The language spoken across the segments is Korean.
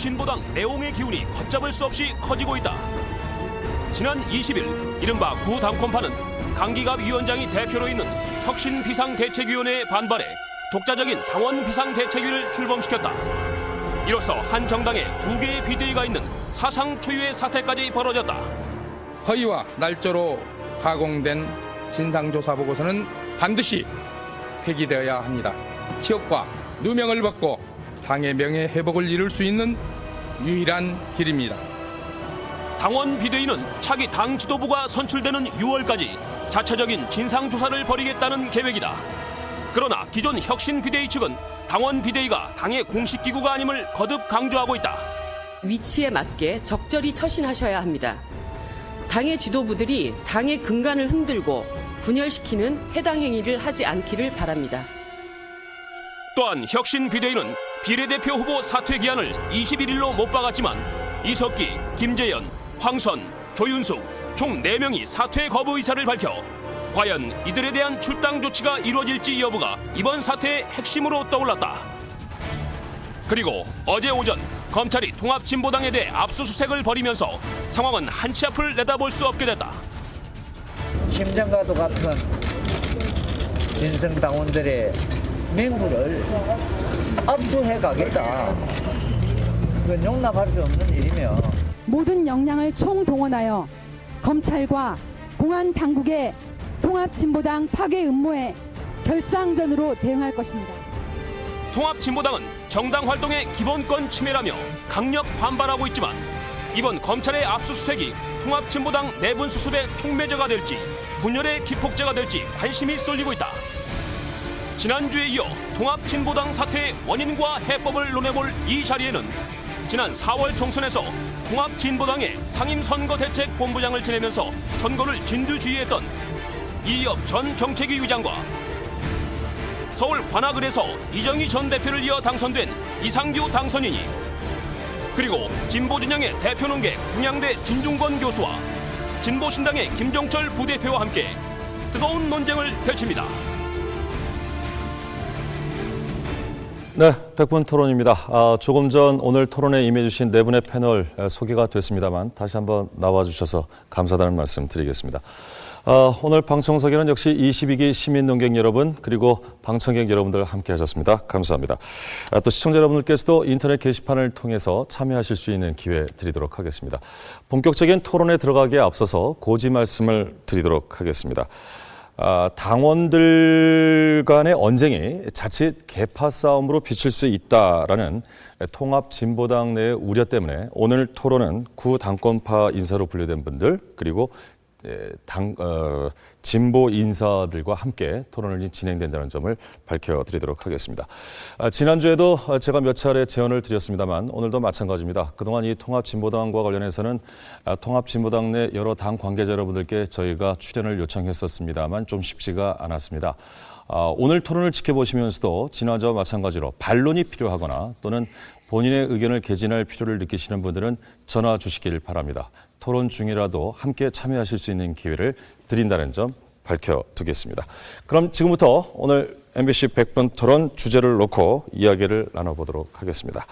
통합진보당 내홍의 기운이 걷잡을 수 없이 커지고 있다. 지난 20일 이른바 구당권파는 강기갑 위원장이 대표로 있는 혁신비상대책위원회에 반발해 독자적인 당원 비상대책위를 출범시켰다. 이로써 한 정당에 2개의 비대위가 있는 사상 초유의 사태까지 벌어졌다. 허위와 날조로 가공된 진상조사보고서는 반드시 폐기되어야 합니다. 치욕과 누명을 벗고 당의 명예 회복을 이룰 수 있는 유일한 길입니다. 당원 비대위는 차기 당 지도부가 선출되는 6월까지 자체적인 진상조사를 벌이겠다는 계획이다. 그러나 기존 혁신 비대위 측은 당원 비대위가 당의 공식 기구가 아님을 거듭 강조하고 있다. 위치에 맞게 적절히 처신하셔야 합니다. 당의 지도부들이 당의 근간을 흔들고 분열시키는 해당 행위를 하지 않기를 바랍니다. 또한 혁신 비대위는 비례대표 후보 사퇴 기한을 21일로 못 박았지만 이석기, 김재현, 황선, 조윤숙 총 4명이 사퇴 거부 의사를 밝혀 과연 이들에 대한 출당 조치가 이루어질지 여부가 이번 사태의 핵심으로 떠올랐다. 그리고 어제 오전 검찰이 통합진보당에 대해 압수수색을 벌이면서 상황은 한치 앞을 내다볼 수 없게 됐다. 심장과도 같은 진성당원들의 맹구를 압수해 가겠다. 그건 용납할 수 없는 일이며 모든 역량을 총동원하여 검찰과 공안 당국의 통합진보당 파괴 음모에 결사항전으로 대응할 것입니다. 통합진보당은 정당 활동의 기본권 침해라며 강력 반발하고 있지만 이번 검찰의 압수수색이 통합진보당 내분 수습의 촉매제가 될지 분열의 기폭제가 될지 관심이 쏠리고 있다. 지난주에 이어 통합진보당 사태의 원인과 해법을 논해볼 이 자리에는 지난 4월 총선에서 통합진보당의 상임선거대책본부장을 지내면서 선거를 진두지휘했던 이혁 전 정책위 의장과 서울 관악을에서 이정희 전 대표를 이어 당선된 이상규 당선인이 그리고 진보진영의 대표논객 공양대 진중권 교수와 진보신당의 김종철 부대표와 함께 뜨거운 논쟁을 펼칩니다. 네, 백분 토론입니다. 조금 전 오늘 토론에 임해주신 네 분의 패널 소개가 됐습니다만 다시 한번 나와주셔서 감사하다는 말씀 드리겠습니다. 오늘 방청석에는 역시 22기 시민 논객 여러분 그리고 방청객 여러분들 함께 하셨습니다. 감사합니다. 또 시청자 여러분들께서도 인터넷 게시판을 통해서 참여하실 수 있는 기회 드리도록 하겠습니다. 본격적인 토론에 들어가기에 앞서서 고지 말씀을 드리도록 하겠습니다. 당원들 간의 언쟁이 자칫 계파 싸움으로 비칠 수 있다라는 통합진보당 내의 우려 때문에 오늘 토론은 구당권파 인사로 분류된 분들 그리고 진보 인사들과 함께 토론이 진행된다는 점을 밝혀드리도록 하겠습니다. 지난주에도 제가 몇 차례 제언을 드렸습니다만 오늘도 마찬가지입니다. 그동안 이 통합진보당과 관련해서는 통합진보당 내 여러 당 관계자 여러분들께 저희가 출연을 요청했었습니다만 좀 쉽지가 않았습니다. 오늘 토론을 지켜보시면서도 지난주와 마찬가지로 반론이 필요하거나 또는 본인의 의견을 개진할 필요를 느끼시는 분들은 전화 주시길 바랍니다. 토론 중이라도 함께 참여하실 수 있는 기회를 드린다는 점 밝혀두겠습니다. 그럼 지금부터 오늘 MBC 100분 토론 주제를 놓고 이야기를 나눠보도록 하겠습니다.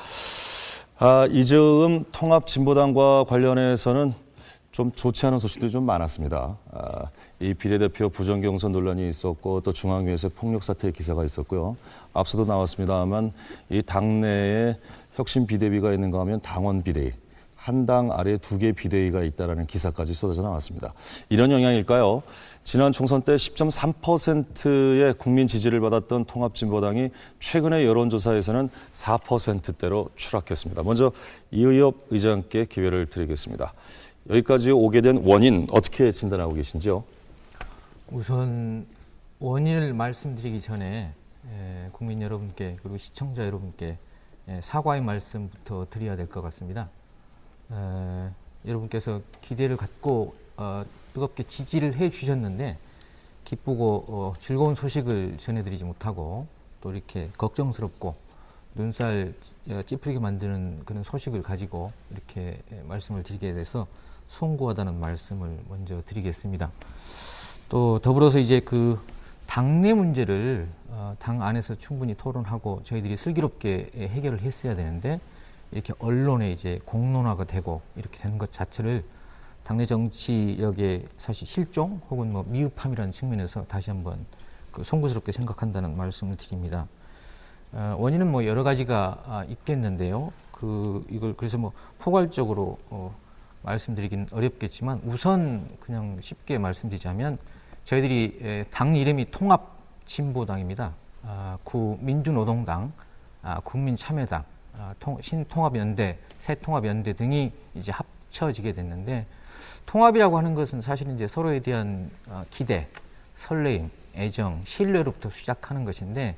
이즈음 통합진보당과 관련해서는 좀 좋지 않은 소식들이 좀 많았습니다. 이 비례대표 부정경선 논란이 있었고 또 중앙위에서 폭력 사태의 기사가 있었고요. 앞서도 나왔습니다만 이 당내에 혁신 비대위가 있는가 하면 당원 비대위. 한 당 아래에 2개 비대위가 있다는 기사까지 쏟아져 나왔습니다. 이런 영향일까요? 지난 총선 때 10.3%의 국민 지지를 받았던 통합진보당이 최근의 여론조사에서는 4%대로 추락했습니다. 먼저 이의엽 의장께 기회를 드리겠습니다. 여기까지 오게 된 원인 어떻게 진단하고 계신지요? 우선 원인을 말씀드리기 전에 국민 여러분께 그리고 시청자 여러분께 사과의 말씀부터 드려야 될 것 같습니다. 여러분께서 기대를 갖고 뜨겁게 지지를 해 주셨는데 기쁘고 즐거운 소식을 전해드리지 못하고 또 이렇게 걱정스럽고 눈살 찌푸리게 만드는 그런 소식을 가지고 이렇게 말씀을 드리게 돼서 송구하다는 말씀을 먼저 드리겠습니다. 또 더불어서 이제 그 당내 문제를 당 안에서 충분히 토론하고 저희들이 슬기롭게 해결을 했어야 되는데 이렇게 언론에 이제 공론화가 되고 이렇게 되는 것 자체를 당내 정치력의 사실 실종 혹은 뭐 미흡함이라는 측면에서 다시 한번 그 송구스럽게 생각한다는 말씀을 드립니다. 원인은 뭐 여러 가지가 있겠는데요. 이걸 그래서 뭐 포괄적으로 말씀드리긴 어렵겠지만 우선 그냥 쉽게 말씀드리자면 저희들이 당 이름이 통합진보당입니다. 구민주노동당, 국민참여당, 신통합연대, 새통합연대 등이 이제 합쳐지게 됐는데 통합이라고 하는 것은 사실은 이제 서로에 대한 기대, 설레임, 애정, 신뢰로부터 시작하는 것인데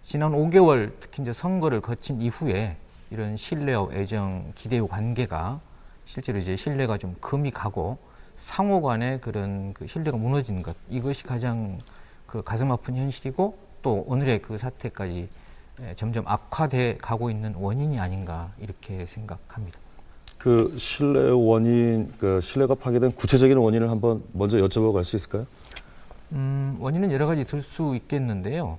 지난 5개월 특히 이제 선거를 거친 이후에 이런 신뢰와 애정, 기대의 관계가 실제로 이제 신뢰가 좀 금이 가고 상호 간의 그런 그 신뢰가 무너지는 것 이것이 가장 그 가슴 아픈 현실이고 또 오늘의 그 사태까지 점점 악화돼 가고 있는 원인이 아닌가 이렇게 생각합니다. 그 신뢰 원인, 그 신뢰가 파괴된 구체적인 원인을 한번 먼저 여쭤보고 갈 수 있을까요? 원인은 여러 가지 들 수 있겠는데요.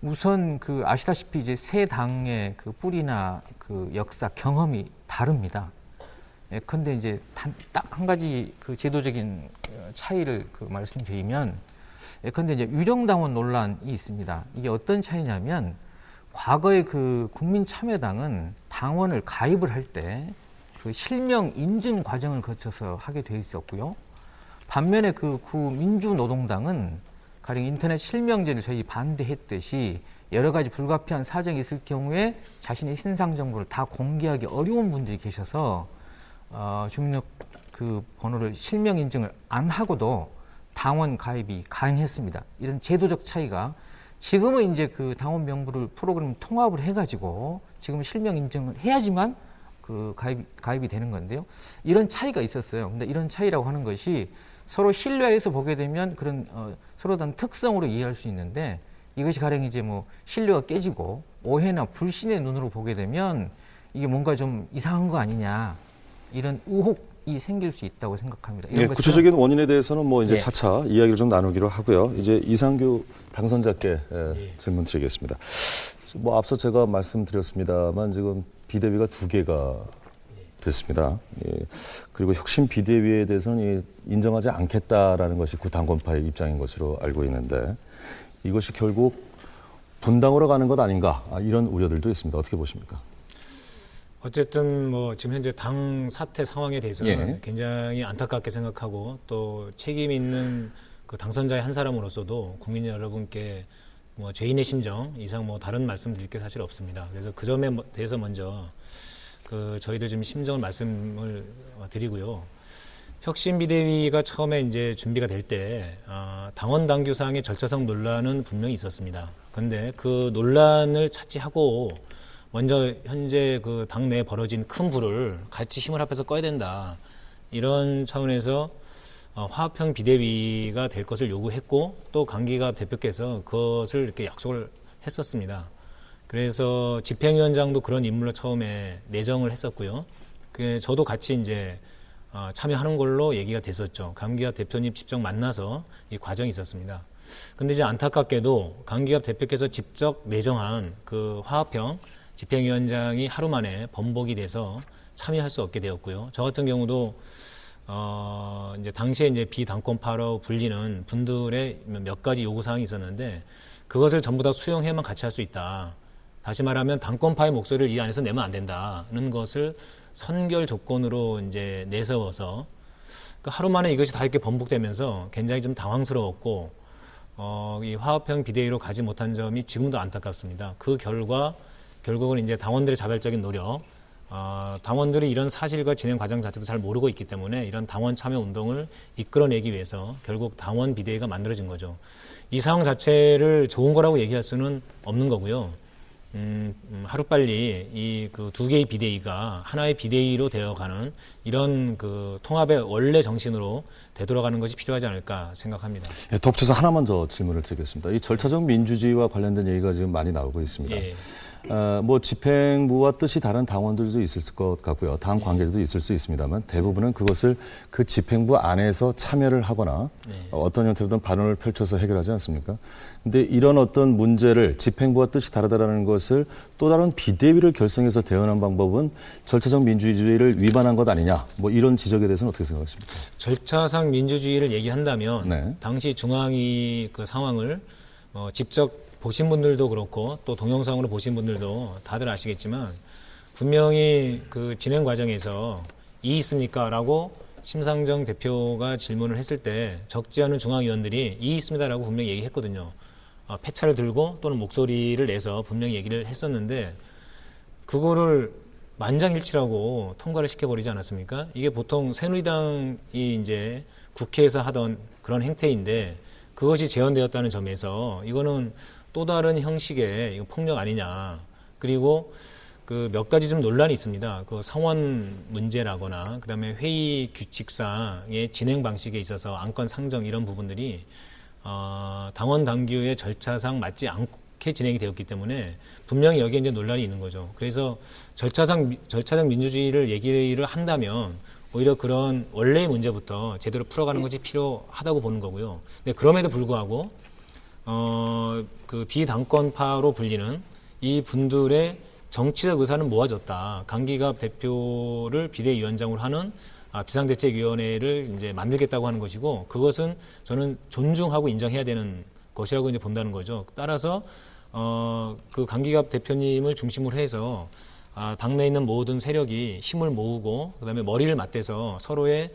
우선 그 아시다시피 이제 세 당의 그 뿌리나 그 역사 경험이 다릅니다. 예컨대 이제 딱 한 가지 그 제도적인 차이를 그 말씀드리면 예컨대 이제 유령당원 논란이 있습니다. 이게 어떤 차이냐면 과거에 그 국민참여당은 당원을 가입을 할 때 그 실명 인증 과정을 거쳐서 하게 돼 있었고요. 반면에 그 구민주노동당은 가령 인터넷 실명제를 저희 반대했듯이 여러 가지 불가피한 사정이 있을 경우에 자신의 신상 정보를 다 공개하기 어려운 분들이 계셔서 주민등록 그 번호를 실명 인증을 안 하고도 당원 가입이 가능했습니다. 이런 제도적 차이가 지금은 이제 그 당원 명부를 프로그램 통합을 해가지고 지금 실명 인증을 해야지만 그 가입이 되는 건데요. 이런 차이가 있었어요. 근데 이런 차이라고 하는 것이 서로 신뢰해서 보게 되면 그런 서로 다른 특성으로 이해할 수 있는데 이것이 가령 이제 뭐 신뢰가 깨지고 오해나 불신의 눈으로 보게 되면 이게 뭔가 좀 이상한 거 아니냐 이런 의혹이 생길 수 있다고 생각합니다. 이런 구체적인 원인에 대해서는 뭐 이제 예. 차차 이야기를 좀 나누기로 하고요. 이제 이상규 당선자께 질문 드리겠습니다. 뭐 앞서 제가 말씀드렸습니다만 지금 비대위가 2개가 됐습니다. 예. 그리고 혁신 비대위에 대해서는 인정하지 않겠다라는 것이 구당권파의 입장인 것으로 알고 있는데 이것이 결국 분당으로 가는 것 아닌가 이런 우려들도 있습니다. 어떻게 보십니까? 어쨌든 뭐 지금 현재 당 사태 상황에 대해서는 예. 굉장히 안타깝게 생각하고 또 책임 있는 그 당선자의 한 사람으로서도 국민 여러분께 뭐 죄인의 심정 이상 뭐 다른 말씀 드릴 게 사실 없습니다. 그래서 그 점에 대해서 먼저 그 저희들 좀 심정을 말씀을 드리고요. 혁신비대위가 처음에 이제 준비가 될 때 당원 당규상의 절차상 논란은 분명히 있었습니다. 그런데 그 논란을 차치하고 먼저 현재 그 당내에 벌어진 큰 불을 같이 힘을 합해서 꺼야 된다. 이런 차원에서 화합형 비대위가 될 것을 요구했고 또 강기갑 대표께서 그것을 이렇게 약속을 했었습니다. 그래서 집행위원장도 그런 인물로 처음에 내정을 했었고요. 저도 같이 이제 참여하는 걸로 얘기가 됐었죠. 강기갑 대표님 직접 만나서 이 과정이 있었습니다. 근데 이제 안타깝게도 강기갑 대표께서 직접 내정한 그 화합형 집행위원장이 하루 만에 번복이 돼서 참여할 수 없게 되었고요. 저 같은 경우도 이제 당시에 이제 비당권파로 불리는 분들의 몇 가지 요구사항이 있었는데 그것을 전부 다 수용해야만 같이 할 수 있다. 다시 말하면 당권파의 목소리를 이 안에서 내면 안 된다는 것을 선결 조건으로 이제 내세워서 하루 만에 이것이 다 이렇게 번복되면서 굉장히 좀 당황스러웠고 이 화합형 비대위로 가지 못한 점이 지금도 안타깝습니다. 그 결과 결국은 이제 당원들의 자발적인 노력, 당원들이 이런 사실과 진행 과정 자체도 잘 모르고 있기 때문에 이런 당원 참여 운동을 이끌어내기 위해서 결국 당원 비대위가 만들어진 거죠. 이 상황 자체를 좋은 거라고 얘기할 수는 없는 거고요. 하루빨리 이 그 2개의 비대위가 하나의 비대위로 되어가는 이런 그 통합의 원래 정신으로 되돌아가는 것이 필요하지 않을까 생각합니다. 예, 덧붙여서 하나만 더 질문을 드리겠습니다. 이 절차적 민주주의와 관련된 얘기가 지금 많이 나오고 있습니다. 예. 뭐 집행부와 뜻이 다른 당원들도 있을 것 같고요. 당 관계자도 있을 수 있습니다만 대부분은 그것을 그 집행부 안에서 참여를 하거나 어떤 형태로든 발언을 펼쳐서 해결하지 않습니까? 근데 이런 어떤 문제를 집행부와 뜻이 다르다라는 것을 또 다른 비대위를 결성해서 대응하는 방법은 절차적 민주주의를 위반한 것 아니냐, 뭐 이런 지적에 대해서는 어떻게 생각하십니까? 절차상 민주주의를 얘기한다면 네. 당시 중앙위 그 상황을 직접 보신 분들도 그렇고 또 동영상으로 보신 분들도 다들 아시겠지만 분명히 그 진행 과정에서 이의 있습니까? 라고 심상정 대표가 질문을 했을 때 적지 않은 중앙위원들이 이의 있습니다라고 분명히 얘기했거든요. 패차를 들고 또는 목소리를 내서 분명히 얘기를 했었는데 그거를 만장일치라고 통과를 시켜버리지 않았습니까? 이게 보통 새누리당이 이제 국회에서 하던 그런 행태인데 그것이 재현되었다는 점에서 이거는 또 다른 형식의 이거 폭력 아니냐. 그리고 그 몇 가지 좀 논란이 있습니다. 그 성원 문제라거나 그다음에 회의 규칙상의 진행 방식에 있어서 안건 상정 이런 부분들이 당원 당규의 절차상 맞지 않게 진행이 되었기 때문에 분명히 여기에 이제 논란이 있는 거죠. 그래서 절차적 민주주의를 얘기를 한다면 오히려 그런 원래의 문제부터 제대로 풀어가는 것이 필요하다고 보는 거고요. 근데 그럼에도 불구하고 그 비당권파로 불리는 이 분들의 정치적 의사는 모아졌다. 강기갑 대표를 비대위원장으로 하는 비상대책위원회를 이제 만들겠다고 하는 것이고 그것은 저는 존중하고 인정해야 되는 것이라고 이제 본다는 거죠. 따라서 그 강기갑 대표님을 중심으로 해서 당내에 있는 모든 세력이 힘을 모으고 그다음에 머리를 맞대서 서로의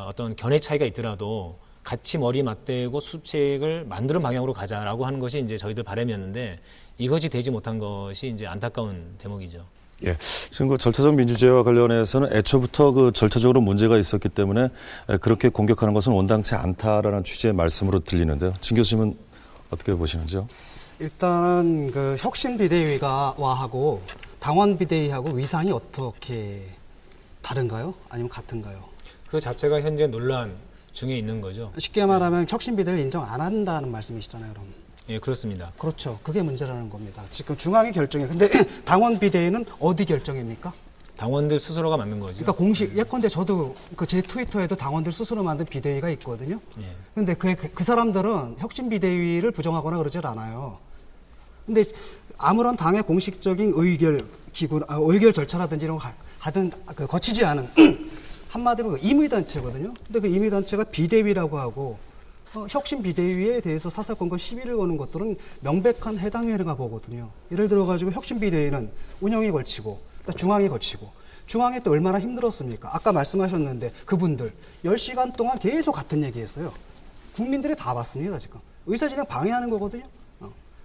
어떤 견해 차이가 있더라도 같이 머리 맞대고 수책을 만드는 방향으로 가자라고 하는 것이 이제 저희들 바람이었는데 이것이 되지 못한 것이 이제 안타까운 대목이죠. 예, 지금 그 절차적 민주주의와 관련해서는 애초부터 그 절차적으로 문제가 있었기 때문에 그렇게 공격하는 것은 온당치 않다라는 취지의 말씀으로 들리는데요. 진 교수님은 어떻게 보시는지요? 일단은 그 혁신 비대위가와하고 당원 비대위하고 위상이 어떻게 다른가요? 아니면 같은가요? 그 자체가 현재 논란 중에 있는 거죠. 쉽게 말하면 혁신 비대위를 인정 안 한다는 말씀이시잖아요, 그럼. 예, 그렇습니다. 그렇죠. 그게 문제라는 겁니다. 지금 중앙이 결정해. 근데 당원 비대위는 어디 결정입니까? 당원들 스스로가 만든 거죠. 그러니까 공식 예컨대 저도 그 제 트위터에도 당원들 스스로 만든 비대위가 있거든요. 예. 근데 그 사람들은 혁신 비대위를 부정하거나 그러질 않아요. 근데 아무런 당의 공식적인 의결 기구, 의결 절차라든지 이런 거 하든 거치지 않은 한마디로 임의단체거든요. 근데 그 임의단체가 비대위라고 하고 혁신 비대위에 대해서 사사건건 시비를 거는 것들은 명백한 해당 행위가 보거든요. 예를 들어가지고 혁신 비대위는 운영에 걸치고 또 중앙에 걸치고 중앙에 또 얼마나 힘들었습니까? 아까 말씀하셨는데 그분들 10시간 동안 계속 같은 얘기했어요. 국민들이 다 봤습니다. 지금 의사진행 방해하는 거거든요.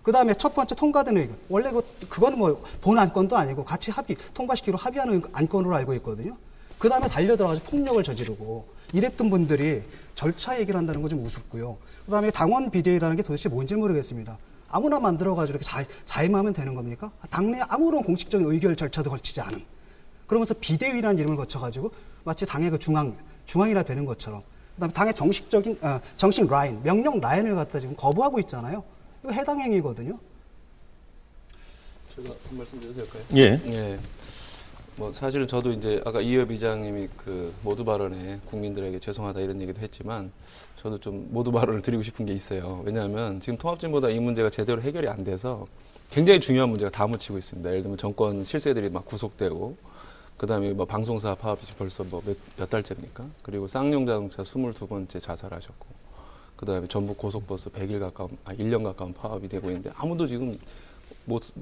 그 다음에 첫 번째 통과된 의견. 원래 그거는 뭐 본 안건도 아니고 같이 통과시키기로 합의하는 안건으로 알고 있거든요. 그 다음에 달려들어가지고 폭력을 저지르고 이랬던 분들이 절차 얘기를 한다는 거 좀 우습고요. 그 다음에 당원 비대위라는 게 도대체 뭔지 모르겠습니다. 아무나 만들어가지고 이렇게 자임하면 되는 겁니까? 당내 아무런 공식적인 의결 절차도 걸치지 않은. 그러면서 비대위라는 이름을 거쳐가지고 마치 당의 그 중앙이라 되는 것처럼. 그 다음에 당의 정식적인, 정식 라인, 명령 라인을 갖다 지금 거부하고 있잖아요. 이거 해당 행위거든요. 제가 한 말씀 드려도 될까요? 예. 예. 뭐 사실은 저도 이제 아까 이협 의장님이 그 모두 발언에 국민들에게 죄송하다 이런 얘기도 했지만 저도 좀 모두 발언을 드리고 싶은 게 있어요. 왜냐하면 지금 통합진보다 이 문제가 제대로 해결이 안 돼서 굉장히 중요한 문제가 다 묻히고 있습니다. 예를 들면 정권 실세들이 막 구속되고 그다음에 뭐 방송사 파업이 벌써 뭐 몇 달째입니까? 그리고 쌍용 자동차 22번째 자살하셨고 그다음에 전북 고속버스 1년 가까운 파업이 되고 있는데 아무도 지금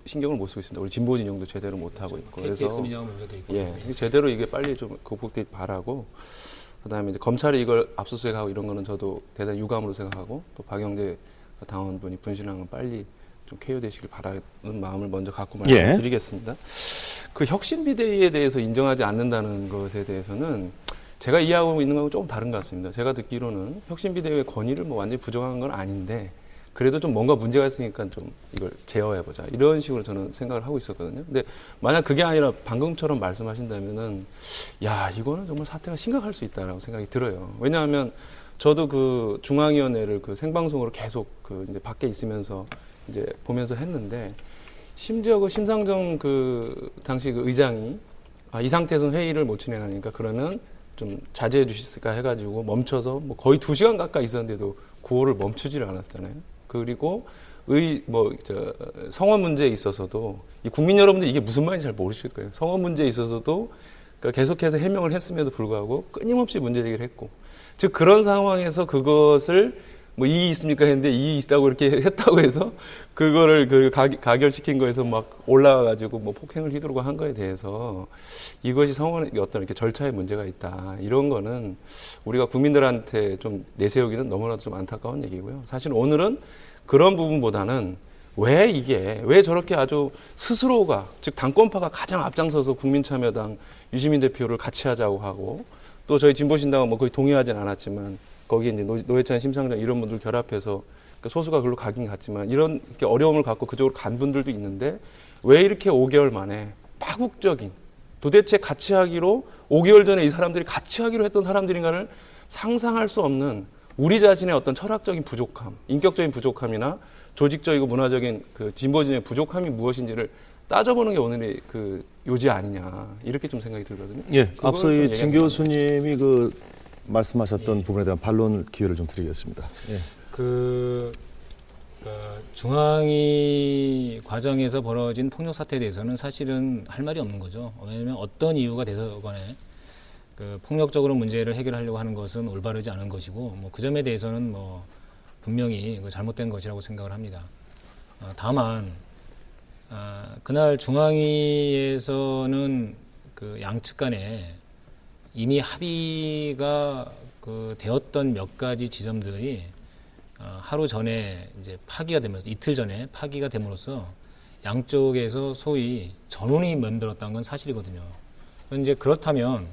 신경을 못 쓰고 있습니다. 우리 진보 진영도 제대로 못 하고 있고 KTX 민영 문제도 있고. 예, 제대로 이게 빨리 좀 극복되길 바라고 그다음에 이제 검찰이 이걸 압수수색하고 이런 거는 저도 대단히 유감으로 생각하고 또 박영재 당원분이 분신한 건 빨리 좀 KO되시길 바라는 마음을 먼저 갖고 말씀드리겠습니다. 그 혁신 비대위에 대해서 인정하지 않는다는 것에 대해서는 제가 이해하고 있는 거하고 조금 다른 것 같습니다. 제가 듣기로는 혁신 비대위의 권위를 뭐 완전히 부정한 건 아닌데 그래도 좀 뭔가 문제가 있으니까 좀 이걸 제어해보자. 이런 식으로 저는 생각을 하고 있었거든요. 근데 만약 그게 아니라 방금처럼 말씀하신다면은, 야, 이거는 정말 사태가 심각할 수 있다라고 생각이 들어요. 왜냐하면 저도 그 중앙위원회를 그 생방송으로 계속 그 이제 밖에 있으면서 이제 보면서 했는데 심지어 그 심상정 그 당시 그 의장이 이 상태에서는 회의를 못 진행하니까 그러면 좀 자제해 주실까 해가지고 멈춰서 뭐 거의 2시간 가까이 있었는데도 구호를 멈추지를 않았잖아요. 그리고 성원 문제에 있어서도 이 국민 여러분들 이게 무슨 말인지 잘 모르실 거예요. 성원 문제에 있어서도 그러니까 계속해서 해명을 했음에도 불구하고 끊임없이 문제 제기를 했고, 즉 그런 상황에서 그것을 뭐 이의 있습니까 했는데 이의 있다고 이렇게 했다고 해서 그거를 가결시킨 거에서 막 올라가가지고 뭐 폭행을 휘두르고 한 거에 대해서 이것이 성원의 어떤 이렇게 절차에 문제가 있다, 이런 거는 우리가 국민들한테 좀 내세우기는 너무나도 좀 안타까운 얘기고요. 사실 오늘은 그런 부분보다는 왜 저렇게 아주 스스로가, 즉 당권파가 가장 앞장서서 국민참여당 유시민 대표를 같이 하자고 하고, 또 저희 진보신당은 뭐 거의 동의하진 않았지만 거기에 이제 노회찬, 심상정 이런 분들 결합해서 소수가 글로 가긴 갔지만 이런 이렇게 어려움을 갖고 그쪽으로 간 분들도 있는데, 왜 이렇게 5개월 만에 파국적인, 도대체 같이 하기로 5개월 전에 이 사람들이 같이 하기로 했던 사람들인가를 상상할 수 없는 우리 자신의 어떤 철학적인 부족함, 인격적인 부족함이나 조직적이고 문화적인 그 진보진의 부족함이 무엇인지를 따져보는 게 오늘의 그 요지 아니냐, 이렇게 좀 생각이 들거든요. 예, 앞서 이 진 교수님이 그 말씀하셨던 부분에 대한 반론 기회를 좀 드리겠습니다. 예. 중앙위 과정에서 벌어진 폭력 사태에 대해서는 사실은 할 말이 없는 거죠. 왜냐하면 어떤 이유가 돼서 간에 그 폭력적으로 문제를 해결하려고 하는 것은 올바르지 않은 것이고, 뭐 그 점에 대해서는 뭐 분명히 잘못된 것이라고 생각을 합니다. 다만 그날 중앙위에서는 그 양측 간에 이미 합의가 되었던 몇 가지 지점들이 하루 전에 이제 파기가 되면서, 이틀 전에 파기가 됨으로써 양쪽에서 소위 전운이 만들었다는 건 사실이거든요. 이제 그렇다면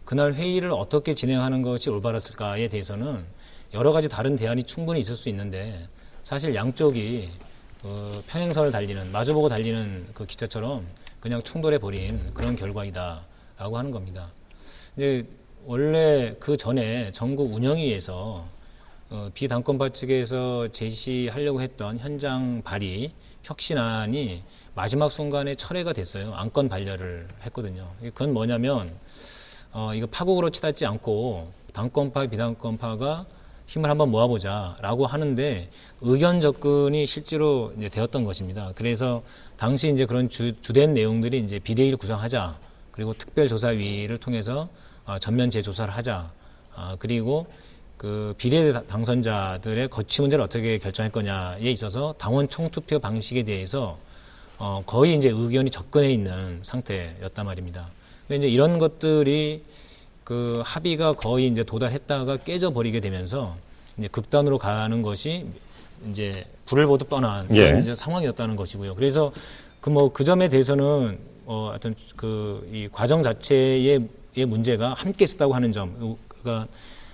그날 회의를 어떻게 진행하는 것이 올바랐을까에 대해서는 여러 가지 다른 대안이 충분히 있을 수 있는데, 사실 양쪽이 평행선을 달리는, 마주보고 달리는 그 기차처럼 그냥 충돌해 버린 그런 결과이다라고 하는 겁니다. 이제 원래 그 전에 전국 운영위에서 비당권파 측에서 제시하려고 했던 현장 발의 혁신안이 마지막 순간에 철회가 됐어요. 안건 반려를 했거든요. 그건 뭐냐면 이거 파국으로 치닫지 않고 당권파, 비당권파가 힘을 한번 모아보자라고 하는데 의견 접근이 실제로 이제 되었던 것입니다. 그래서 당시 이제 그런 주된 내용들이 이제 비대위를 구성하자, 그리고 특별조사위를 통해서 전면 재조사를 하자, 그리고 그 비례 당선자들의 거취 문제를 어떻게 결정할 거냐에 있어서 당원 총투표 방식에 대해서 거의 이제 의견이 접근해 있는 상태였단 말입니다. 근데 이제 이런 것들이 그 합의가 거의 이제 도달했다가 깨져버리게 되면서 이제 극단으로 가는 것이 이제 불을 보듯 뻔한 그런 이제 상황이었다는 것이고요. 그래서 그 점에 대해서는 하여튼 이 과정 자체의 문제가 함께 있었다고 하는 점, 그러니까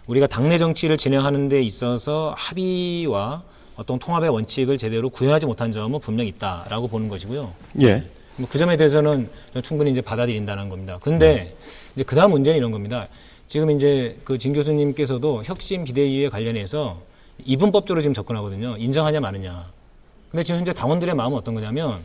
우리가 당내 정치를 진행하는 데 있어서 합의와 어떤 통합의 원칙을 제대로 구현하지 못한 점은 분명히 있다라고 보는 것이고요. 예. 그 점에 대해서는 충분히 이제 받아들인다는 겁니다. 근데 이제 그다음 문제는 이런 겁니다. 지금 이제 그 진 교수님께서도 혁신 비대위에 관련해서 이분법적으로 지금 접근하거든요. 인정하냐 마느냐. 근데 지금 현재 당원들의 마음은 어떤 거냐면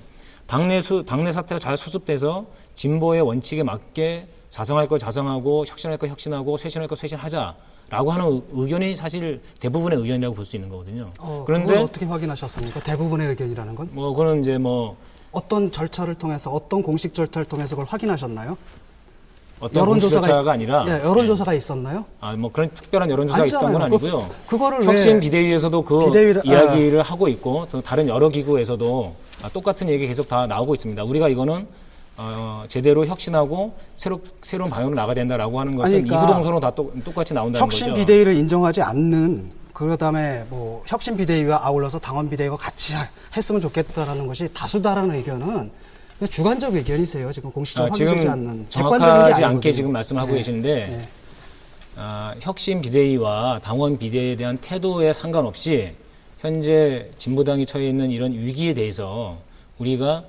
당내 사태가 잘 수습돼서 진보의 원칙에 맞게 자성할 거 자성하고 혁신할 거 혁신하고 쇄신할 거 쇄신하자라고 하는 의견이 사실 대부분의 의견이라고 볼 수 있는 거거든요. 그런데 그걸 어떻게 확인하셨습니까? 대부분의 의견이라는 건? 그건 이제 어떤 절차를 통해서, 어떤 공식 절차를 통해서 그걸 확인하셨나요? 어떤 공식 절차가 아니라 여론조사가 있었나요? 그런 특별한 여론조사가 있었던 건 아니고요. 그거를 혁신 비대위에서도 이야기를 하고 있고, 또 다른 여러 기구에서도 똑같은 얘기 계속 다 나오고 있습니다. 우리가 이거는 제대로 혁신하고 새로운 방향으로 나가야 된다라고 하는 것은 이구동성으로 다 똑같이 나온다는 거죠. 혁신 비대위를 인정하지 않는, 그다음에 혁신 비대위와 아울러서 당원 비대위와 같이 했으면 좋겠다라는 것이 다수다라는 의견은 주관적 의견이세요. 지금 공식적으로 확인되지 않는, 정확하지 않게 지금 말씀하고 계시는데 혁신 비대위와 당원 비대위에 대한 태도에 상관없이 현재 진보당이 처해 있는 이런 위기에 대해서 우리가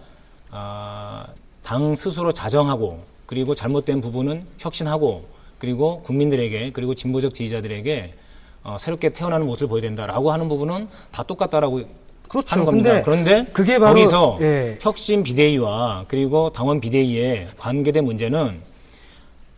당 스스로 자정하고, 그리고 잘못된 부분은 혁신하고, 그리고 국민들에게, 그리고 진보적 지지자들에게 새롭게 태어나는 모습을 보여야 된다라고 하는 부분은 다 똑같다라고 그렇죠. 하는 겁니다. 근데 그런데 그게 바로 거기서 예. 혁신 비대위와 그리고 당원 비대위의 관계된 문제는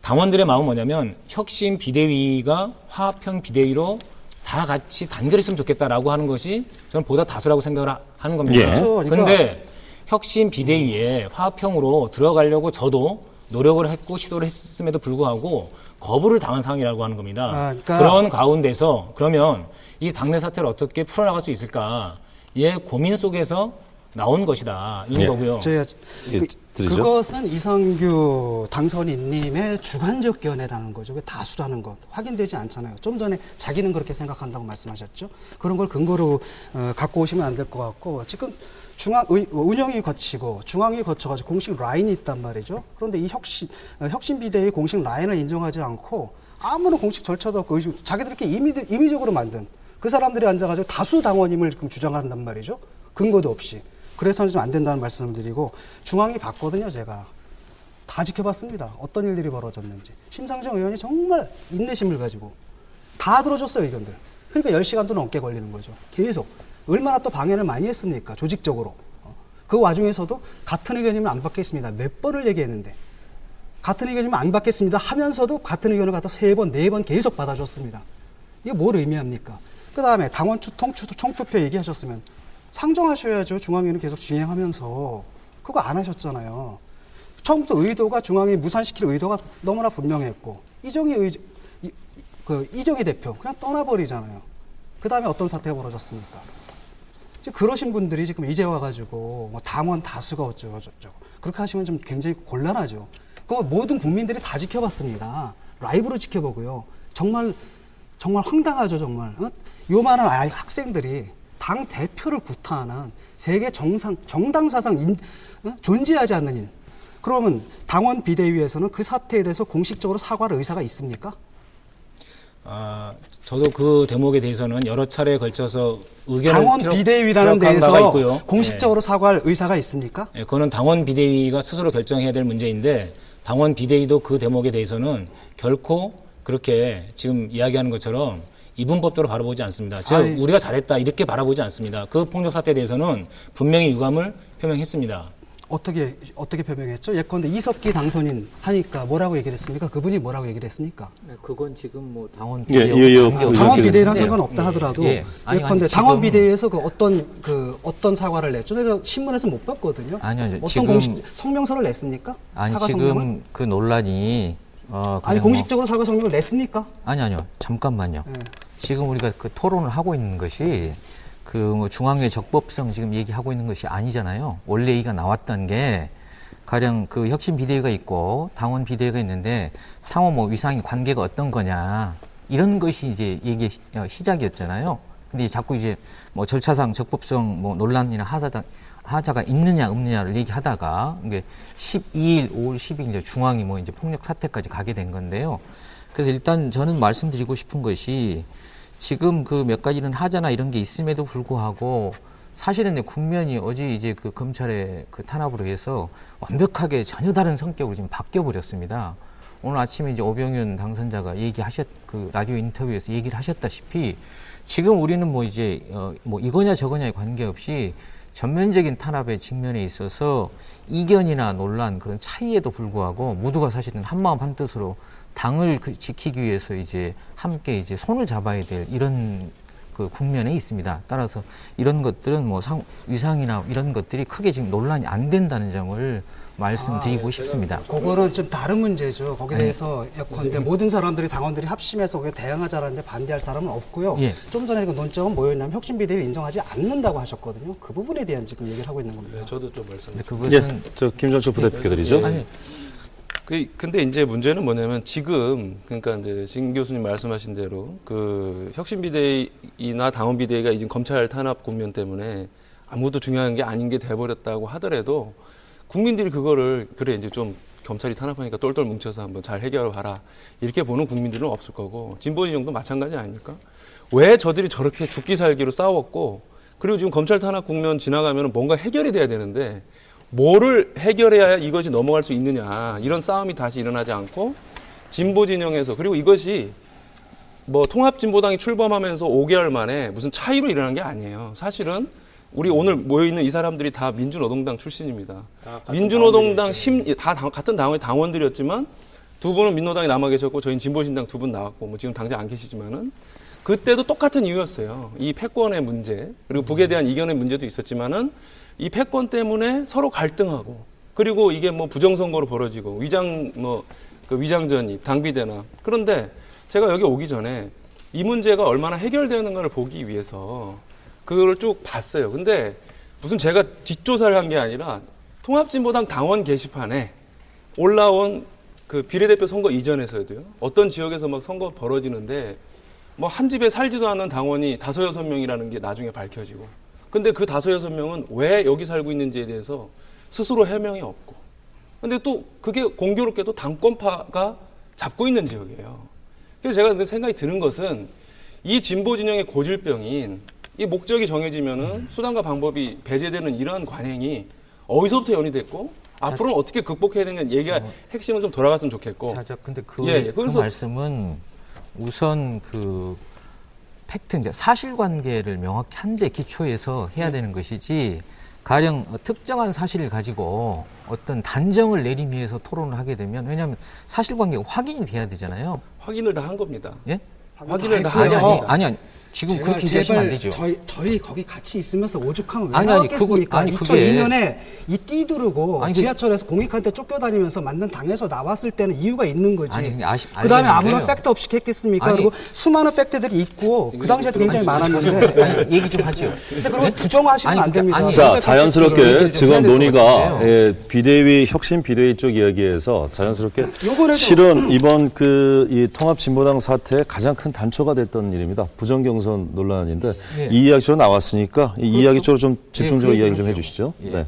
당원들의 마음은 뭐냐면 혁신 비대위가 화합형 비대위로 다 같이 단결했으면 좋겠다라고 하는 것이 저는 보다 다수라고 생각을 하는 겁니다. 예. 그렇죠. 그러니까 그런데 혁신 비대위에 화합형으로 들어가려고 저도 노력을 했고 시도를 했음에도 불구하고 거부를 당한 상황이라고 하는 겁니다. 그러니까 그런 가운데서 그러면 이 당내 사태를 어떻게 풀어나갈 수 있을까? 의 고민 속에서 나온 것이다. 이 거고요. 제가 예, 드리죠. 그것은 이성규 당선인님의 주관적 견해라는 거죠. 그 다수라는 것 확인되지 않잖아요. 좀 전에 자기는 그렇게 생각한다고 말씀하셨죠. 그런 걸 근거로 갖고 오시면 안 될 것 같고 지금 운영이 거치고 중앙이 거쳐가지고 공식 라인이 있단 말이죠. 그런데 이 혁신 비대위 공식 라인을 인정하지 않고 아무런 공식 절차도 없고 자기들끼리 임의적으로 만든 그 사람들이 앉아가지고 다수 당원임을 지금 주장한단 말이죠. 근거도 없이. 그래서는 좀 안 된다는 말씀을 드리고 중앙이 봤거든요. 제가 다 지켜봤습니다. 어떤 일들이 벌어졌는지. 심상정 의원이 정말 인내심을 가지고 다 들어줬어요. 의견들. 그러니까 10시간도 넘게 걸리는 거죠. 계속. 얼마나 또 방해를 많이 했습니까? 조직적으로. 그 와중에서도 같은 의견이면 안 받겠습니다. 몇 번을 얘기했는데 같은 의견이면 안 받겠습니다 하면서도 같은 의견을 갖다 3번, 4번 계속 받아줬습니다. 이게 뭘 의미합니까? 그 다음에 당원 총투표 얘기하셨으면 상정하셔야죠. 중앙위는 계속 진행하면서. 그거 안 하셨잖아요. 처음부터 의도가 중앙위 무산시킬 의도가 너무나 분명했고 이정희 대표 그냥 떠나버리잖아요. 그 다음에 어떤 사태가 벌어졌습니까? 이제 그러신 분들이 지금 이제 와가지고 뭐 당원 다수가 어쩌고 저쩌고 그렇게 하시면 좀 굉장히 곤란하죠. 그 모든 국민들이 다 지켜봤습니다. 라이브로 지켜보고요. 정말 황당하죠, 정말. 요만한 학생들이 당 대표를 구타하는 세계 정당 사상 존재하지 않는 일. 그러면 당원 비대위에서는 그 사태에 대해서 공식적으로 사과할 의사가 있습니까? 저도 그 대목에 대해서는 여러 차례에 걸쳐서 의견을 당원 비대위라는 데에서 있고요. 공식적으로 사과할 의사가 있습니까? 예, 그거는 당원 비대위가 스스로 결정해야 될 문제인데 당원 비대위도 그 대목에 대해서는 결코 그렇게 지금 이야기하는 것처럼 이분법적으로 바라보지 않습니다. 즉 우리가 잘했다 이렇게 바라보지 않습니다. 그 폭력 사태에 대해서는 분명히 유감을 표명했습니다. 어떻게 표명했죠? 예컨대 이석기 당선인 하니까 뭐라고 얘기를 했습니까? 그분이 뭐라고 얘기를 했습니까? 그건 지금 뭐 당원 당원 비대위랑 상관없다 하더라도 예컨대 당원 비대위에서 어떤 사과를 냈죠? 내가 신문에서 못 봤거든요. 아니요. 어떤 지금 공식 성명서를 냈습니까? 아니 사과 지금 성명을? 그 논란이 아니 공식적으로 사과 성명을 냈습니까? 아니요. 잠깐만요. 지금 우리가 그 토론을 하고 있는 것이 그 뭐 중앙회 적법성 지금 얘기하고 있는 것이 아니잖아요. 원래 얘기가 나왔던 게 가령 그 혁신 비대위가 있고 당원 비대위가 있는데 상호 뭐 위상이 관계가 어떤 거냐 이런 것이 이제 얘기의 시작이었잖아요. 근데 자꾸 이제 뭐 절차상 적법성 뭐 논란이나 하자가 있느냐 없느냐를 얘기하다가 이게 12일, 5월 10일 이제 중앙이 뭐 이제 폭력 사태까지 가게 된 건데요. 그래서 일단 저는 말씀드리고 싶은 것이 지금 그 몇 가지는 하자나 이런 게 있음에도 불구하고 사실은 국면이 어제 이제 그 검찰의 그 탄압으로 해서 완벽하게 전혀 다른 성격으로 지금 바뀌어 버렸습니다. 오늘 아침에 이제 오병윤 당선자가 그 라디오 인터뷰에서 얘기를 하셨다시피 지금 우리는 뭐 이제 뭐 이거냐 저거냐에 관계없이 전면적인 탄압의 직면에 있어서 이견이나 논란 그런 차이에도 불구하고 모두가 사실은 한마음 한뜻으로 당을 지키기 위해서 이제 함께 이제 손을 잡아야 될 이런 그 국면에 있습니다. 따라서 이런 것들은 뭐 위상이나 이런 것들이 크게 지금 논란이 안 된다는 점을 말씀드리고 싶습니다. 그거는 좀 다른 문제죠. 거기에 대해서 예컨대 모든 사람들이 당원들이 합심해서 거기에 대응하자는데 반대할 사람은 없고요. 좀 전에 그 논점은 뭐였냐면 혁신비대위를 인정하지 않는다고 하셨거든요. 그 부분에 대한 지금 얘기를 하고 있는 겁니다. 저도 좀 말씀드릴게요. 그것은 저 김정철 부대표께 드리죠. 근데 이제 문제는 뭐냐면 지금 그러니까 이제 신 교수님 말씀하신 대로 그 혁신비대위나 당원비대위가 이제 검찰 탄압 국면 때문에 아무것도 중요한 게 아닌 게 돼버렸다고 하더라도 국민들이 그거를 그래 이제 좀 검찰이 탄압하니까 똘똘 뭉쳐서 한번 잘 해결해봐라 이렇게 보는 국민들은 없을 거고 진보 진영도 마찬가지 아닙니까? 왜 저들이 저렇게 죽기 살기로 싸웠고 그리고 지금 검찰 탄압 국면 지나가면 뭔가 해결이 돼야 되는데 뭐를 해결해야 이것이 넘어갈 수 있느냐 이런 싸움이 다시 일어나지 않고 진보 진영에서 그리고 이것이 뭐 통합진보당이 출범하면서 5개월 만에 무슨 차이로 일어난 게 아니에요. 사실은 우리 오늘 모여 있는 이 사람들이 다 민주노동당 출신입니다. 민주노동당 같은 당의 당원들이었지만 두 분은 민노당에 남아 계셨고 저희는 진보신당 두 분 나왔고 뭐 지금 당장 안 계시지만은 그때도 똑같은 이유였어요. 이 패권의 문제 그리고 북에 대한 이견의 문제도 있었지만은 이 패권 때문에 서로 갈등하고 그리고 이게 뭐 부정선거로 벌어지고 위장 전입, 당비대나 그런데 제가 여기 오기 전에 이 문제가 얼마나 해결되는가를 보기 위해서 그걸 쭉 봤어요. 근데 무슨 제가 뒷조사를 한 게 아니라 통합진보당 당원 게시판에 올라온 그 비례대표 선거 이전에서도요. 어떤 지역에서 막 선거 벌어지는데 뭐 한 집에 살지도 않는 당원이 5-6명이라는 게 나중에 밝혀지고 근데 그 5-6명은 왜 여기 살고 있는지에 대해서 스스로 해명이 없고 근데 또 그게 공교롭게도 당권파가 잡고 있는 지역이에요. 그래서 제가 생각이 드는 것은 이 진보 진영의 고질병인 이 목적이 정해지면은 수단과 방법이 배제되는 이러한 관행이 어디서부터 연이됐고 앞으로는 어떻게 극복해야 되는 얘기가 핵심은 좀 돌아갔으면 좋겠고. 근데 그 말씀은 우선 그 팩트, 이제 사실관계를 명확히 한 데 기초해서 해야 되는 것이지 가령 특정한 사실을 가지고 어떤 단정을 내리기 위해서 토론을 하게 되면 왜냐하면 사실관계가 확인이 돼야 되잖아요. 확인을 다 한 겁니다. 예? 확인을 다 한 겁니다. 아니. 지금 그렇게 얘기하시면 안 되죠. 저희 거기 같이 있으면서 오죽하면 왜 아니, 나왔겠습니까? 그게 2002년에 이 띠두르고 지하철에서 공익한테 쫓겨다니면서 만든 당에서 나왔을 때는 이유가 있는 거지. 그다음에 아무런 팩트 없이 했겠습니까? 그리고 수많은 팩트들이 있고 그 당시에도 굉장히 많았는데. 얘기 좀 하죠. 근데 그걸 부정하시면 안 됩니다. 자, 자연스럽게 지금 논의가 비대위 혁신 비대위 쪽 이야기에서 자연스럽게 실은 이번 이 통합진보당 사태의 가장 큰 단초가 됐던 일입니다. 부정경선 논란인데 이 이야기 쪽으로 나왔으니까 이 이야기 쪽으로 좀 집중적으로 이야기 좀 해주시죠. 네.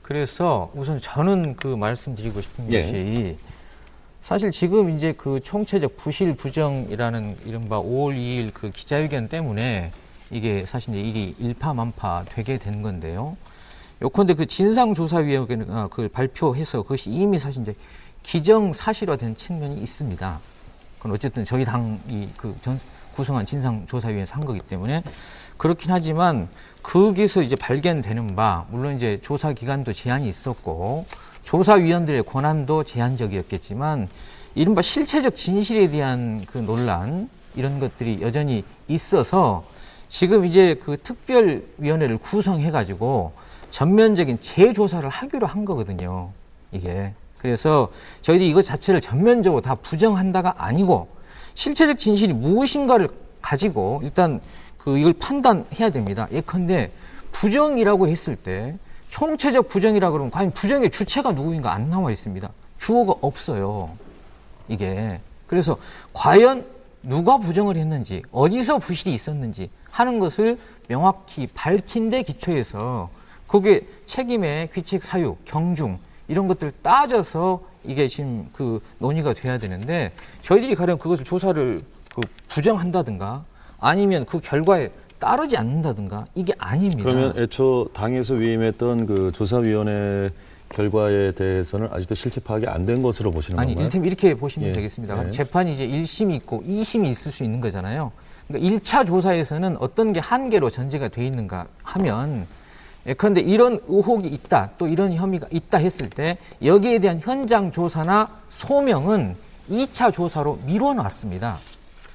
그래서 우선 저는 그 말씀드리고 싶은 것이 사실 지금 이제 그 총체적 부실 부정이라는 이른바 5월 2일 그 기자회견 때문에 이게 사실 이제 일이 일파만파 되게 된 건데요. 요컨대 그 진상조사위원회가 그 발표해서 그것이 이미 사실 이제 기정사실화된 측면이 있습니다. 그건 어쨌든 저희 당이 구성한 진상조사위원회에서 한 거기 때문에 그렇긴 하지만 거기서 이제 발견되는 바 물론 이제 조사 기간도 제한이 있었고 조사위원들의 권한도 제한적이었겠지만 이른바 실체적 진실에 대한 그 논란 이런 것들이 여전히 있어서 지금 이제 그 특별위원회를 구성해가지고 전면적인 재조사를 하기로 한 거거든요. 이게 그래서 저희들이 이것 자체를 전면적으로 다 부정한다가 아니고 실체적 진실이 무엇인가를 가지고 일단 이걸 판단해야 됩니다. 예컨대 부정이라고 했을 때 총체적 부정이라고 그러면 과연 부정의 주체가 누구인가 안 나와 있습니다. 주어가 없어요. 이게. 그래서 과연 누가 부정을 했는지 어디서 부실이 있었는지 하는 것을 명확히 밝힌 데 기초해서 그게 책임의 귀책 사유, 경중 이런 것들을 따져서 이게 지금 그 논의가 돼야 되는데 저희들이 가령 그것을 조사를 부정한다든가 아니면 그 결과에 따르지 않는다든가 이게 아닙니다. 그러면 애초 당에서 위임했던 그 조사위원회 결과에 대해서는 아직도 실체 파악이 안 된 것으로 보시는 건가요? 아니, 이를테면 이렇게 보시면 되겠습니다. 재판이 이제 1심이 있고 2심이 있을 수 있는 거잖아요. 그러니까 1차 조사에서는 어떤 게 한계로 전제가 돼 있는가 하면 그런데 이런 의혹이 있다, 또 이런 혐의가 있다 했을 때 여기에 대한 현장 조사나 소명은 2차 조사로 미뤄놨습니다.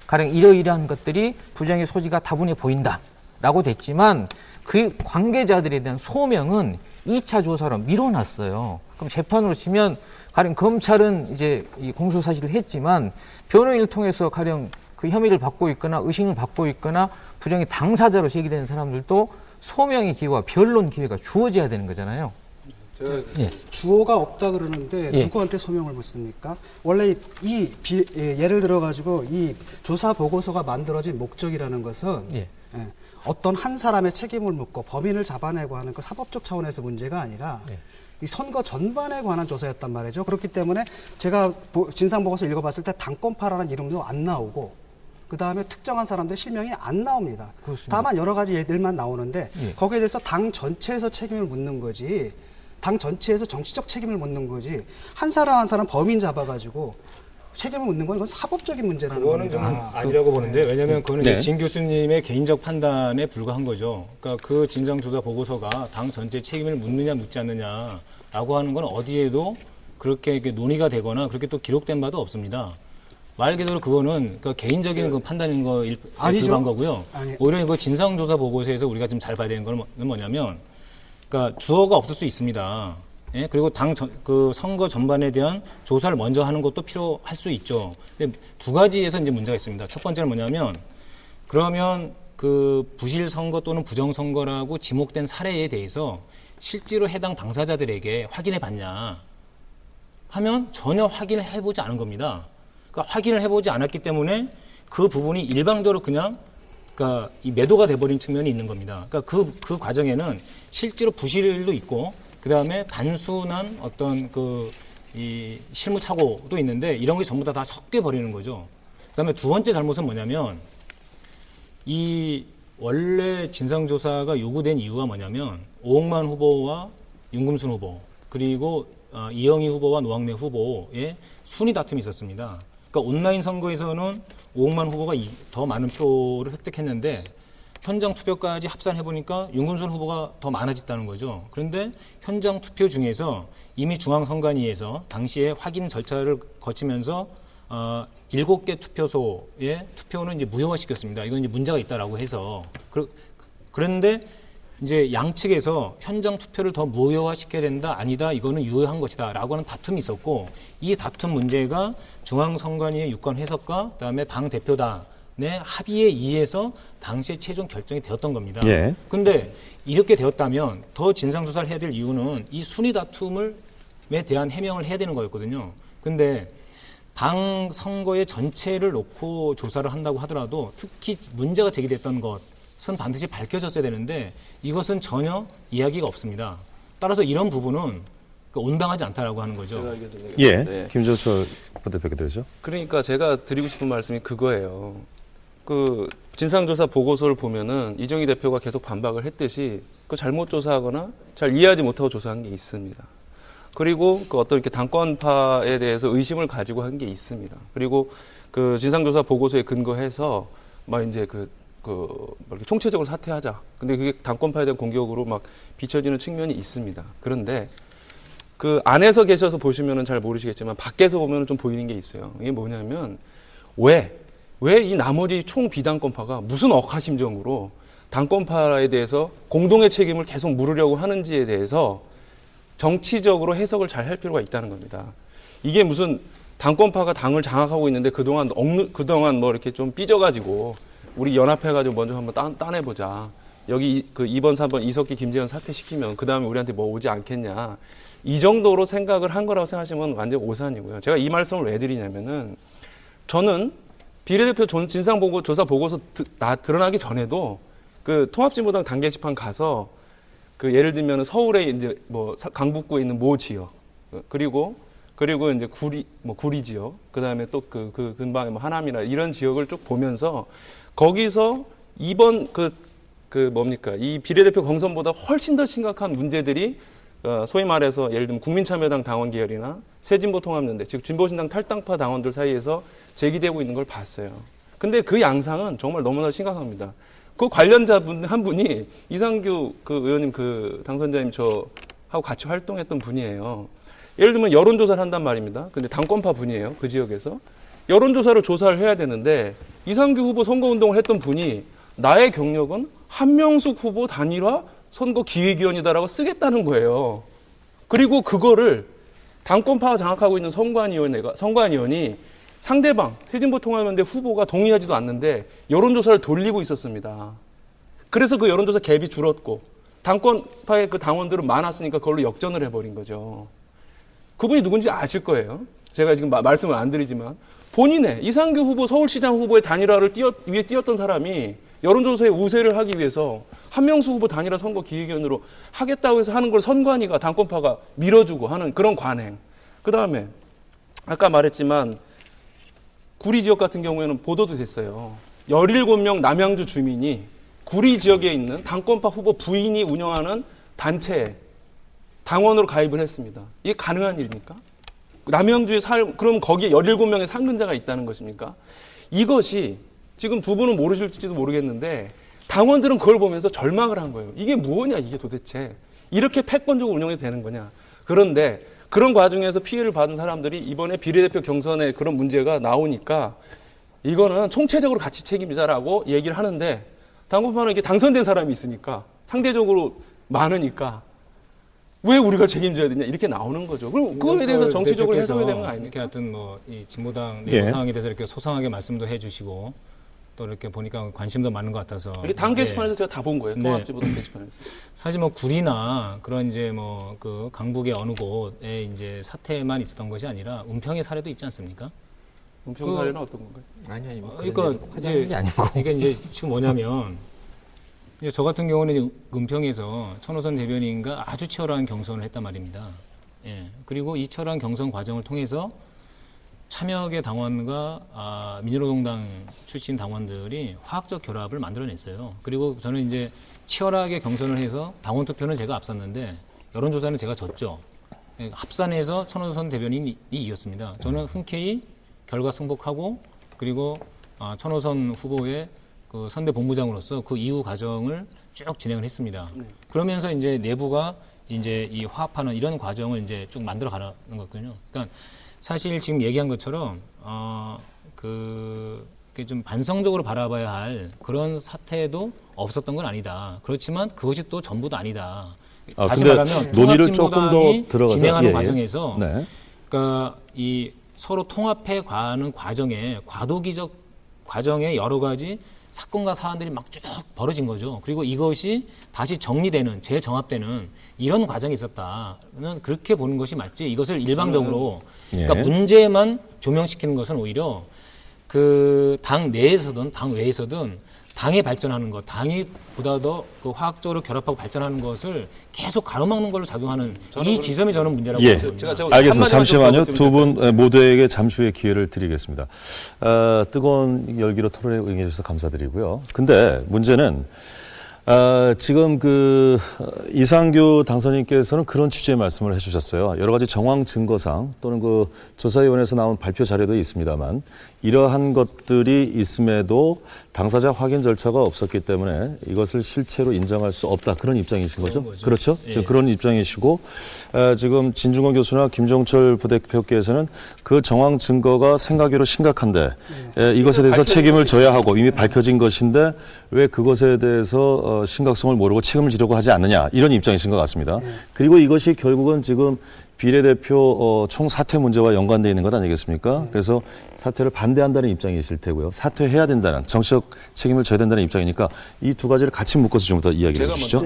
가령 이러이러한 것들이 부정의 소지가 다분해 보인다라고 됐지만 그 관계자들에 대한 소명은 2차 조사로 미뤄놨어요. 그럼 재판으로 치면 가령 검찰은 이제 이 공소사실을 했지만 변호인을 통해서 가령 그 혐의를 받고 있거나 의심을 받고 있거나 부정의 당사자로 제기되는 사람들도 소명의 기회와 변론 기회가 주어져야 되는 거잖아요. 주어가 없다 그러는데 누구한테 소명을 묻습니까? 원래 예를 들어 가지고 이 조사 보고서가 만들어진 목적이라는 것은 어떤 한 사람의 책임을 묻고 범인을 잡아내고 하는 그 사법적 차원에서 문제가 아니라 이 선거 전반에 관한 조사였단 말이죠. 그렇기 때문에 제가 진상보고서 읽어봤을 때 당권파라는 이름도 안 나오고 그 다음에 특정한 사람들 실명이 안 나옵니다. 그렇습니다. 다만 여러 가지 예들만 나오는데 거기에 대해서 당 전체에서 책임을 묻는 거지 당 전체에서 정치적 책임을 묻는 거지 한 사람 한 사람 범인 잡아가지고 책임을 묻는 건 이건 사법적인 문제라는 그거는 겁니다. 좀 아니라고 보는데, 왜냐하면 그거는 네. 이제 진 교수님의 개인적 판단에 불과한 거죠. 그러니까 그 진상조사 보고서가 당 전체 책임을 묻느냐 묻지 않느냐라고 하는 건 어디에도 그렇게 논의가 되거나 그렇게 또 기록된 바도 없습니다. 말 그대로 그거는 그 개인적인 그 판단인 거에 불과한 거고요. 오히려 그 진상조사 보고서에서 우리가 좀 잘 봐야 되는 건 뭐냐면, 그러니까 주어가 없을 수 있습니다. 예? 그리고 그 선거 전반에 대한 조사를 먼저 하는 것도 필요할 수 있죠. 근데 두 가지에서 이제 문제가 있습니다. 첫 번째는 뭐냐면, 그러면 그 부실 선거 또는 부정 선거라고 지목된 사례에 대해서 실제로 해당 당사자들에게 확인해 봤냐 하면 전혀 확인을 해보지 않은 겁니다. 그러니까 확인을 해보지 않았기 때문에 그 부분이 일방적으로 그냥 그러니까 이 매도가 돼버린 측면이 있는 겁니다. 그러니까 그 과정에는 실제로 부실도 있고, 그 다음에 단순한 어떤 이 실무착오도 있는데, 이런 게 전부 다 섞여 버리는 거죠. 그 다음에 두 번째 잘못은 뭐냐면, 이 원래 진상조사가 요구된 이유가 뭐냐면, 오홍만 후보와 윤금순 후보, 그리고 이영희 후보와 노학래 후보의 순위 다툼이 있었습니다. 그러니까 온라인 선거에서는 오홍만 후보가 더 많은 표를 획득했는데, 현장 투표까지 합산해보니까 윤금순 후보가 더 많아졌다는 거죠. 그런데 현장 투표 중에서 이미 중앙선관위에서 당시에 확인 절차를 거치면서 7개 투표소의 투표는 이제 무효화시켰습니다. 이건 이제 문제가 있다라고 해서. 그런데 이제 양측에서 현장 투표를 더 무효화시켜야 된다, 아니다, 이거는 유효한 것이다라고 하는 다툼이 있었고, 이 다툼 문제가 중앙선관위의 유권 해석과 그다음에 당 대표단의 합의에 의해서 당시에 최종 결정이 되었던 겁니다. 그런데 이렇게 되었다면 더 진상조사를 해야 될 이유는 이 순위 다툼에 대한 해명을 해야 되는 거였거든요. 근데 당 선거의 전체를 놓고 조사를 한다고 하더라도 특히 문제가 제기됐던 것은 반드시 밝혀졌어야 되는데, 이것은 전혀 이야기가 없습니다. 따라서 이런 부분은 온당하지 않다라고 하는 거죠. 예, 김종철 부대표께 되죠. 그러니까 제가 드리고 싶은 말씀이 그거예요. 그 진상조사 보고서를 보면은 이정희 대표가 계속 반박을 했듯이 그 잘못 조사하거나 잘 이해하지 못하고 조사한 게 있습니다. 그리고 그 어떤 이렇게 당권파에 대해서 의심을 가지고 한 게 있습니다. 그리고 그 진상조사 보고서에 근거해서 막 이제 이렇게 총체적으로 사퇴하자. 근데 그게 당권파에 대한 공격으로 막 비춰지는 측면이 있습니다. 그런데 그 안에서 계셔서 보시면은 잘 모르시겠지만 밖에서 보면은 좀 보이는 게 있어요. 이게 뭐냐면 왜 이 나머지 총 비당권파가 무슨 억하심정으로 당권파에 대해서 공동의 책임을 계속 물으려고 하는지에 대해서 정치적으로 해석을 잘 할 필요가 있다는 겁니다. 이게 무슨 당권파가 당을 장악하고 있는데 그동안 뭐 이렇게 좀 삐져가지고 우리 연합해가지고 먼저 한번 따내보자. 여기 그 2번, 3번 이석기, 김재현 사퇴시키면 그 다음에 우리한테 뭐 오지 않겠냐. 이 정도로 생각을 한 거라고 생각하시면 완전 오산이고요. 제가 이 말씀을 왜 드리냐면은 저는 비례대표 진상조사 보고서 드러나기 전에도 그 통합진보당 당 게시판 가서 그 예를 들면 서울에 이제 뭐 강북구에 있는 모 지역 그리고 이제 구리 지역 그다음에 또 그 근방에 뭐 하남이나 이런 지역을 쭉 보면서 거기서 이번 이 비례대표 경선보다 훨씬 더 심각한 문제들이 소위 말해서 예를 들면 국민참여당 당원 계열이나 새진보통합연대 즉 진보신당 탈당파 당원들 사이에서 제기되고 있는 걸 봤어요. 근데 그 양상은 정말 너무나 심각합니다. 그 관련자분 한 분이 이상규 그 의원님 그 당선자님 저하고 같이 활동했던 분이에요. 예를 들면 여론조사를 한단 말입니다. 근데 당권파 분이에요. 그 지역에서. 여론조사로 조사를 해야 되는데 이상규 후보 선거운동을 했던 분이 나의 경력은 한명숙 후보 단일화 선거기획위원이다라고 쓰겠다는 거예요. 그리고 그거를 당권파가 장악하고 있는 선관위원이 상대방 새진보통합연대 후보가 동의하지도 않는데 여론조사를 돌리고 있었습니다. 그래서 그 여론조사 갭이 줄었고 당권파의 그 당원들은 많았으니까 그걸로 역전을 해버린 거죠. 그분이 누군지 아실 거예요. 제가 지금 말씀을 안 드리지만 본인의 이상규 후보 서울시장 후보의 단일화를 위해 뛰었던 사람이 여론조사에 우세를 하기 위해서 한명수 후보 단일화 선거기획위원으로 하겠다고 해서 하는 걸 선관위가 당권파가 밀어주고 하는 그런 관행. 그다음에 아까 말했지만 구리 지역 같은 경우에는 보도도 됐어요. 17명 남양주 주민이 구리 지역에 있는 당권파 후보 부인이 운영하는 단체에 당원으로 가입을 했습니다. 이게 가능한 일입니까? 남양주에 그럼 거기에 17명의 상근자가 있다는 것입니까? 이것이 지금 두 분은 모르실지도 모르겠는데 당원들은 그걸 보면서 절망을 한 거예요. 이게 뭐냐 이게 도대체. 이렇게 패권적으로 운영이 되는 거냐. 그런데 그런 과정에서 피해를 받은 사람들이 이번에 비례대표 경선에 그런 문제가 나오니까 이거는 총체적으로 같이 책임지자라고 얘기를 하는데 당권파는 이게 당선된 사람이 있으니까 상대적으로 많으니까 왜 우리가 책임져야 되냐 이렇게 나오는 거죠. 그럼 그거에 대해서 정치적으로 해석해야 되는 거 아닙니까? 이렇게 하여튼 뭐 이 진보당 내부 상황에 대해서 이렇게 소상하게 말씀도 해주시고 또 이렇게 보니까 관심도 많은 것 같아서 이게 당 게시판에서 제가 다 본 거예요. 통합진보당 게시판에서. 사실 뭐 구리나 그런 이제 뭐 그 강북의 어느 곳에 이제 사태만 있었던 것이 아니라 은평의 사례도 있지 않습니까? 은평 사례는 어떤 건가요? 아니 뭐 그러니까 화장한 게 아니고 이게 이제 지금 뭐냐면 이제 저 같은 경우는 은평에서 천호선 대변인과 아주 치열한 경선을 했단 말입니다. 예. 그리고 이 치열한 경선 과정을 통해서 참여계 당원과 민주노동당 출신 당원들이 화학적 결합을 만들어냈어요. 그리고 저는 이제 치열하게 경선을 해서 당원 투표는 제가 앞섰는데 여론조사는 제가 졌죠. 예, 합산해서 천호선 대변인이 이겼습니다. 저는 흔쾌히 결과 승복하고 그리고 천호선 후보의 그 선대 본부장으로서 그 이후 과정을 쭉 진행을 했습니다. 그러면서 이제 내부가 이제 이 화합하는 이런 과정을 이제 쭉 만들어 가는 거거든요. 그러니까 사실 지금 얘기한 것처럼 그게 좀 반성적으로 바라봐야 할 그런 사태도 없었던 건 아니다. 그렇지만 그것이 또 전부도 아니다. 다시 말하면 논의를 조금 더 들어가서 진행하는 과정에서 그러니까 이 서로 통합해 가는 과정에 과도기적 과정에 여러 가지 사건과 사안들이 막 쭉 벌어진 거죠. 그리고 이것이 다시 정리되는, 재정합되는 이런 과정이 있었다는 그렇게 보는 것이 맞지. 이것을 일방적으로 그러니까 문제만 조명시키는 것은 오히려 그 당 내에서든 당 외에서든 당이 발전하는 것, 당이 보다 더 그 화학적으로 결합하고 발전하는 것을 계속 가로막는 걸로 작용하는 이 지점이 저는 문제라고 봅니다. 알겠습니다. 잠시만요. 두 분 모두에게 잠시 후에 기회를 드리겠습니다. 뜨거운 열기로 토론에 응해 주셔서 감사드리고요. 근데 문제는 지금 그 이상규 당선인께서는 그런 취지의 말씀을 해주셨어요. 여러 가지 정황 증거상 또는 그 조사위원회에서 나온 발표 자료도 있습니다만 이러한 것들이 있음에도 당사자 확인 절차가 없었기 때문에 이것을 실체로 인정할 수 없다. 그런 입장이신 거죠? 그렇죠? 예. 그런 입장이시고 지금 진중권 교수나 김종철 부대표께서는 그 정황 증거가 생각외로 심각한데 이것에 대해서 책임을 져야 하고 이미 밝혀진 것인데 왜 그것에 대해서 심각성을 모르고 책임을 지려고 하지 않느냐 이런 입장이신 것 같습니다. 그리고 이것이 결국은 지금 비례대표 총 사퇴 문제와 연관되어 있는 것 아니겠습니까? 그래서 사퇴를 반대한다는 입장이실 테고요. 사퇴해야 된다는 정치적 책임을 져야 된다는 입장이니까 이 두 가지를 같이 묶어서 좀 더 이야기해 주시죠.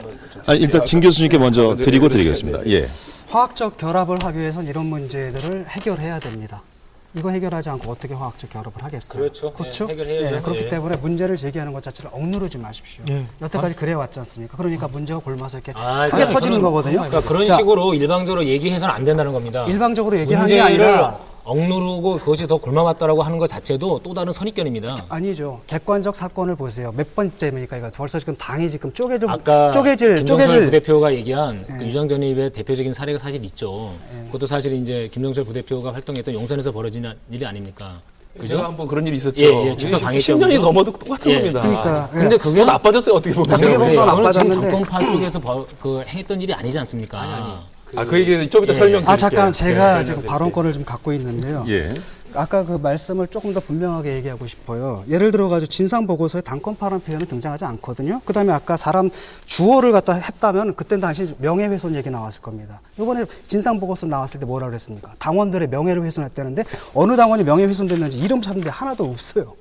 일단 진 교수님께 먼저 드리고 드리겠습니다. 예. 화학적 결합을 하기 위해서는 이런 문제들을 해결해야 됩니다. 이거 해결하지 않고 어떻게 화학적 결합을 하겠어요? 그렇죠. 그렇죠? 예, 해결해야죠. 그렇기 예. 때문에 문제를 제기하는 것 자체를 억누르지 마십시오. 여태까지 그래 왔지 않습니까? 그러니까 문제가 골마서 이렇게 크게 터지는 거거든요. 그러니까 그런 자, 식으로 일방적으로 얘기해서는 안 된다는 겁니다. 일방적으로 얘기하는 게 문제를 아니라 억누르고 그것이 더 골마봤다라고 하는 것 자체도 또 다른 선입견입니다. 아니죠. 객관적 사건을 보세요. 몇 번째입니까? 이거 벌써 지금 당이 지금 아까 쪼개질 김종철 부대표가 얘기한 그 유장 전입의 대표적인 사례가 사실 있죠. 그것도 사실 이제 김종철 부대표가 활동했던 용산에서 벌어진 일이 아닙니까? 그죠? 제가 한번 그런 일이 있었죠. 예, 직접 당했죠. 10년이 넘어도 똑같은 겁니다. 그러니까 근데 그게 더 나빠졌어요. 어떻게 보면. 어떻게 보면 더 그거는 나빠졌는데. 지금 당권파 쪽에서 그 행했던 일이 아니지 않습니까? 그 얘기는 좀 이따 설명드릴게요. 잠깐 제가 지금 발언권을 좀 갖고 있는데요. 예. 아까 그 말씀을 조금 더 분명하게 얘기하고 싶어요. 예를 들어가지고 진상보고서에 당권파라는 표현은 등장하지 않거든요. 그 다음에 아까 사람 주어를 갖다 했다면 그때는 당시 명예훼손 얘기 나왔을 겁니다. 이번에 진상보고서 나왔을 때 뭐라 그랬습니까? 당원들의 명예를 훼손했다는데 어느 당원이 명예훼손됐는지 이름 찾는데 하나도 없어요.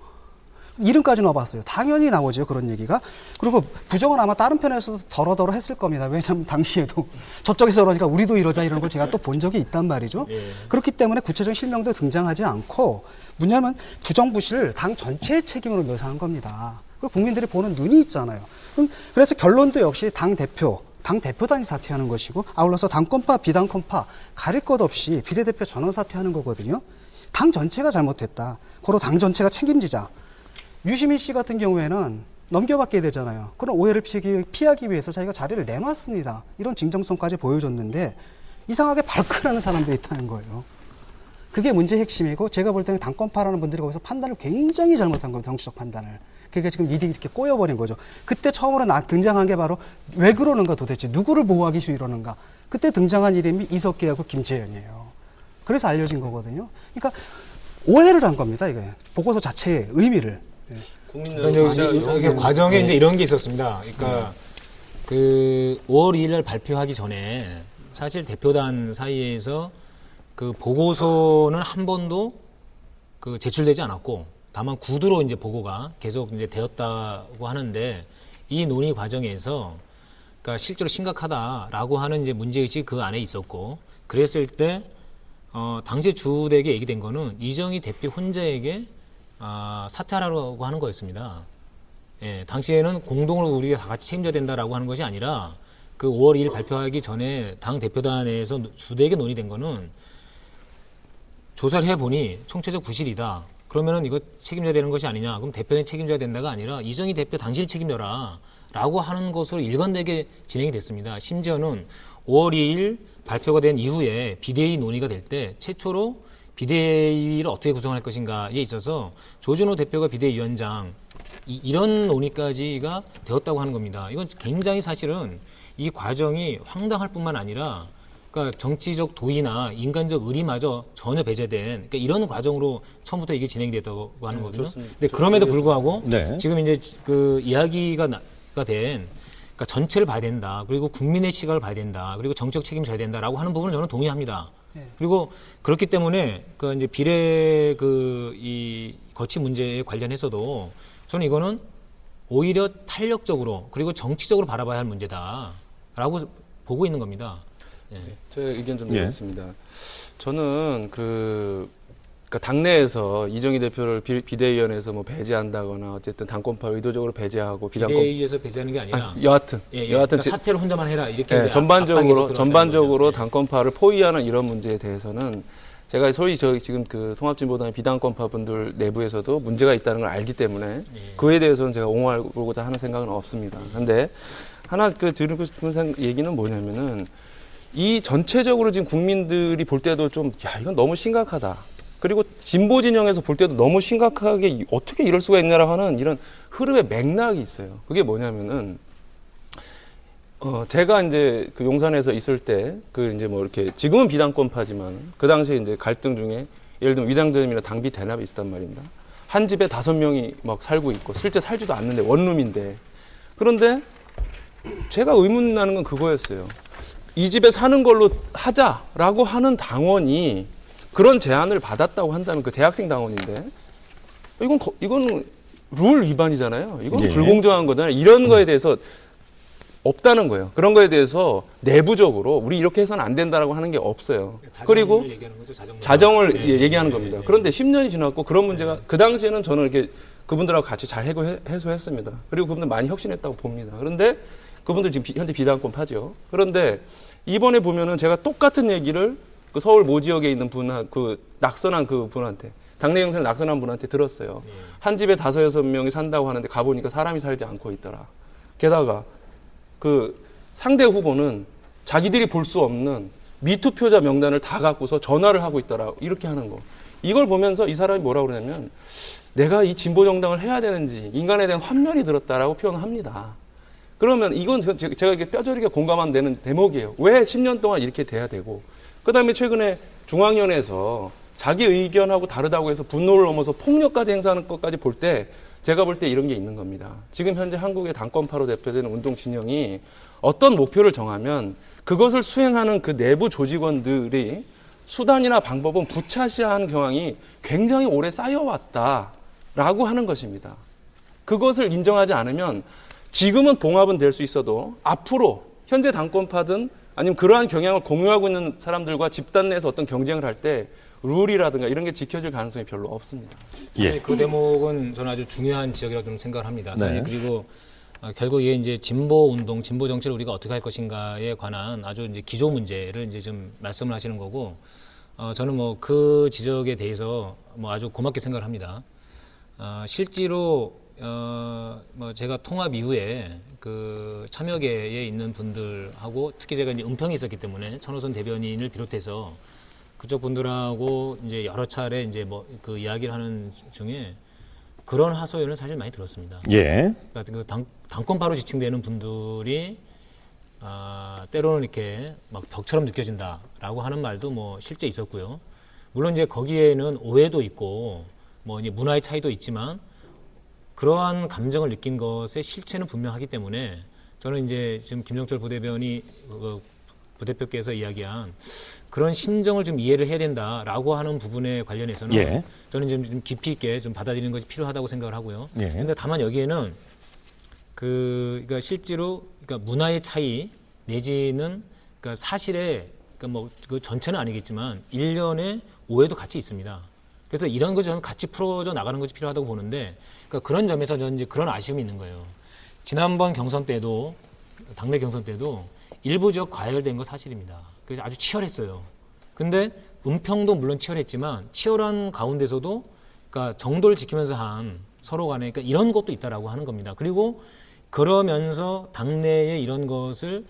이름까지 넣어봤어요. 당연히 나오죠. 그런 얘기가. 그리고 부정은 아마 다른 편에서도 덜어덜어 했을 겁니다. 왜냐하면 당시에도 저쪽에서 그러니까 우리도 이러자 이런 걸 제가 또 본 적이 있단 말이죠. 그렇기 때문에 구체적인 실명도 등장하지 않고 뭐냐면 부정부실 당 전체의 책임으로 묘사한 겁니다. 그리고 국민들이 보는 눈이 있잖아요. 그래서 결론도 역시 당대표단이 사퇴하는 것이고 아울러서 당권파, 비당권파 가릴 것 없이 비례대표 전원 사퇴하는 거거든요. 당 전체가 잘못했다. 고로 당 전체가 책임지자. 유시민 씨 같은 경우에는 넘겨받게 되잖아요. 그런 오해를 피하기 위해서 자기가 자리를 내놨습니다. 이런 진정성까지 보여줬는데 이상하게 발끈하는 사람들이 있다는 거예요. 그게 문제의 핵심이고 제가 볼 때는 당권파라는 분들이 거기서 판단을 굉장히 잘못한 겁니다. 정치적 판단을. 그러니까 지금 일이 이렇게 꼬여버린 거죠. 그때 처음으로 등장한 게 바로 왜 그러는가 도대체 누구를 보호하기 위해서 이러는가. 그때 등장한 이름이 이석기하고 김재현이에요. 그래서 알려진 거거든요. 그러니까 오해를 한 겁니다. 이게 보고서 자체의 의미를. 네. 그러니까 이게 과정에 이제 이런 게 있었습니다. 그러니까 그 5월 2일 날 발표하기 전에 사실 대표단 사이에서 그 보고서는 한 번도 그 제출되지 않았고 다만 구두로 이제 보고가 계속 이제 되었다고 하는데 이 논의 과정에서 그러니까 실제로 심각하다라고 하는 이제 문제의식이 그 안에 있었고 그랬을 때 당시 주택에 얘기된 거는 이정희 대표 혼자에게 사퇴하라고 하는 거였습니다. 예, 당시에는 공동으로 우리가 다 같이 책임져야 된다라고 하는 것이 아니라 그 5월 2일 발표하기 전에 당 대표단에서 주되게 논의된 거는 조사를 해보니 총체적 부실이다. 그러면은 이거 책임져야 되는 것이 아니냐. 그럼 대표단이 책임져야 된다가 아니라 이정희 대표 당신이 책임져라. 라고 하는 것으로 일관되게 진행이 됐습니다. 심지어는 5월 2일 발표가 된 이후에 비대위 논의가 될 때 최초로 비대위를 어떻게 구성할 것인가에 있어서 조준호 대표가 비대위원장 이런 논의까지가 되었다고 하는 겁니다. 이건 굉장히 사실은 이 과정이 황당할 뿐만 아니라 그러니까 정치적 도의나 인간적 의리마저 전혀 배제된 그러니까 이런 과정으로 처음부터 이게 진행이 됐다고 하는 거거든요. 근데 그럼에도 불구하고 네. 지금 이제 그 이야기가 된 그러니까 전체를 봐야 된다. 그리고 국민의 시각을 봐야 된다. 그리고 정책 책임을 져야 된다라고 하는 부분은 저는 동의합니다. 그리고 그렇기 때문에 그 이제 비례 이 거취 문제에 관련해서도 저는 이거는 오히려 탄력적으로 그리고 정치적으로 바라봐야 할 문제다라고 보고 있는 겁니다. 예. 제 의견 좀 드리겠습니다. 저는 그러니까 당내에서 이정희 대표를 비대위원회에서 뭐 배제한다거나 어쨌든 당권파 의도적으로 배제하고 비대위에서 배제하는 게 아니라 여하튼 그러니까 사퇴를 혼자만 해라 이렇게 네, 전반적으로 당권파를 포위하는 이런 문제에 대해서는 제가 소위 지금 그 통합진보당의 비당권파 분들 내부에서도 문제가 있다는 걸 알기 때문에 그에 대해서는 제가 옹호하고자 하는 생각은 없습니다. 그런데 하나 드리고 싶은 얘기는 뭐냐면은 이 전체적으로 지금 국민들이 볼 때도 좀 이건 너무 심각하다. 그리고 진보 진영에서 볼 때도 너무 심각하게 어떻게 이럴 수가 있냐라고 하는 이런 흐름의 맥락이 있어요. 그게 뭐냐면은 제가 이제 그 용산에서 있을 때 그 이제 뭐 이렇게 지금은 비당권파지만 그 당시에 이제 갈등 중에 예를 들면 위당전임이나 당비 대납이 있었단 말입니다. 한 집에 5명이 막 살고 있고 실제 살지도 않는데 원룸인데 그런데 제가 의문 나는 건 그거였어요. 이 집에 사는 걸로 하자라고 하는 당원이 그런 제안을 받았다고 한다면 그 대학생 당원인데 이건 룰 위반이잖아요. 이건 불공정한 거잖아요. 이런 거에 대해서 없다는 거예요. 그런 거에 대해서 내부적으로 우리 이렇게 해서는 안 된다라고 하는 게 없어요. 그리고 자정을 얘기하는 겁니다. 그런데 10년이 지났고 그런 문제가 그 당시에는 저는 이렇게 그분들하고 같이 잘 해소했습니다. 그리고 그분들 많이 혁신했다고 봅니다. 그런데 그분들 지금 현재 비당권파죠. 그런데 이번에 보면은 제가 똑같은 얘기를 그 서울 모 지역에 있는 그 낙선한 그 분한테 당내 경선에 낙선한 분한테 들었어요. 한 집에 5-6명이 산다고 하는데 가보니까 사람이 살지 않고 있더라. 게다가 그 상대 후보는 자기들이 볼 수 없는 미투표자 명단을 다 갖고서 전화를 하고 있더라. 이렇게 하는 거. 이걸 보면서 이 사람이 뭐라고 그러냐면 내가 이 진보 정당을 해야 되는지 인간에 대한 환멸이 들었다라고 표현을 합니다. 그러면 이건 제가 이게 뼈저리게 공감되는 대목이에요. 왜 10년 동안 이렇게 돼야 되고 그다음에 최근에 중앙위원회에서 자기 의견하고 다르다고 해서 분노를 넘어서 폭력까지 행사하는 것까지 볼 때 제가 볼 때 이런 게 있는 겁니다. 지금 현재 한국의 당권파로 대표되는 운동 진영이 어떤 목표를 정하면 그것을 수행하는 그 내부 조직원들이 수단이나 방법은 부차시하는 경향이 굉장히 오래 쌓여왔다라고 하는 것입니다. 그것을 인정하지 않으면 지금은 봉합은 될 수 있어도 앞으로 현재 당권파든 아니면 그러한 경향을 공유하고 있는 사람들과 집단 내에서 어떤 경쟁을 할 때 룰이라든가 이런 게 지켜질 가능성이 별로 없습니다. 예. 그 대목은 저는 아주 중요한 지역이라고 좀 생각을 합니다. 네. 그리고 결국 이게 이제 진보 운동, 진보 정치를 우리가 어떻게 할 것인가에 관한 아주 이제 기조 문제를 이제 좀 말씀을 하시는 거고, 저는 뭐 그 지적에 대해서 뭐 아주 고맙게 생각을 합니다. 실제로 뭐 제가 통합 이후에 그 참여계에 있는 분들하고 특히 제가 이제 은평에 있었기 때문에 천호선 대변인을 비롯해서 그쪽 분들하고 이제 여러 차례 이제 뭐 그 이야기를 하는 중에 그런 하소연을 사실 많이 들었습니다. 예. 그러니까 그 당권파로 지칭되는 분들이 때로는 이렇게 막 벽처럼 느껴진다라고 하는 말도 뭐 실제 있었고요. 물론 이제 거기에는 오해도 있고 뭐 이제 문화의 차이도 있지만 그러한 감정을 느낀 것의 실체는 분명하기 때문에 저는 이제 지금 김정철 부대변이 부대표께서 이야기한 그런 심정을 좀 이해를 해야 된다라고 하는 부분에 관련해서는 예. 저는 좀 깊이 있게 좀 받아들이는 것이 필요하다고 생각을 하고요. 예. 그런데 다만 여기에는 그러니까 실제로 그러니까 문화의 차이 내지는 그러니까 사실에 그러니까 뭐 그 전체는 아니겠지만 일련의 오해도 같이 있습니다. 그래서 이런 거 저는 같이 풀어져 나가는 것이 필요하다고 보는데 그러니까 그런 점에서 저는 이제 그런 아쉬움이 있는 거예요. 지난번 경선 때도 당내 경선 때도 일부적 과열된 거 사실입니다. 그래서 아주 치열했어요. 근데 은평도 물론 치열했지만 치열한 가운데서도 그러니까 정도를 지키면서 한 서로 간에 그러니까 이런 것도 있다라고 하는 겁니다. 그리고 그러면서 당내에 이런 것을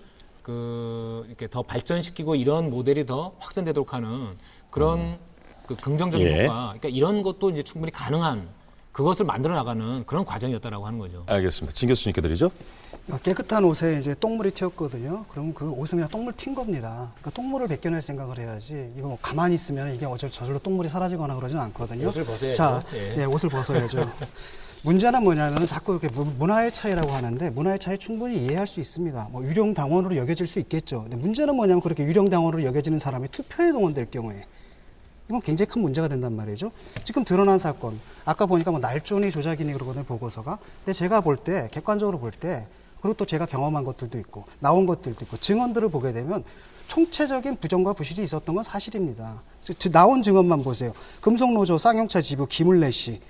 이렇게 더 발전시키고 이런 모델이 더 확산되도록 하는 그런 그 긍정적인 예. 효과, 그러니까 이런 것도 이제 충분히 가능한 그것을 만들어 나가는 그런 과정이었다라고 하는 거죠. 알겠습니다. 진 교수님께 드리죠. 깨끗한 옷에 이제 똥물이 튀었거든요. 그러면 그 옷은 그냥 똥물 튄 겁니다. 그러니까 똥물을 벗겨낼 생각을 해야지. 이거 뭐 가만히 있으면 이게 저절로 똥물이 사라지거나 그러진 않거든요. 옷을 벗어야죠. 자, 예. 예, 옷을 벗어야죠. 문제는 뭐냐면 자꾸 이렇게 문화의 차이라고 하는데 문화의 차이 충분히 이해할 수 있습니다. 뭐 유령 당원으로 여겨질 수 있겠죠. 근데 문제는 뭐냐면 그렇게 유령 당원으로 여겨지는 사람이 투표에 동원될 경우에 이건 굉장히 큰 문제가 된단 말이죠. 지금 드러난 사건, 아까 보니까 뭐 날조니 조작이니 그러거든요, 보고서가. 근데 제가 볼 때, 객관적으로 볼 때, 그리고 또 제가 경험한 것들도 있고, 나온 것들도 있고, 증언들을 보게 되면 총체적인 부정과 부실이 있었던 건 사실입니다. 나온 증언만 보세요. 금속노조 쌍용차 지부 김울래 씨.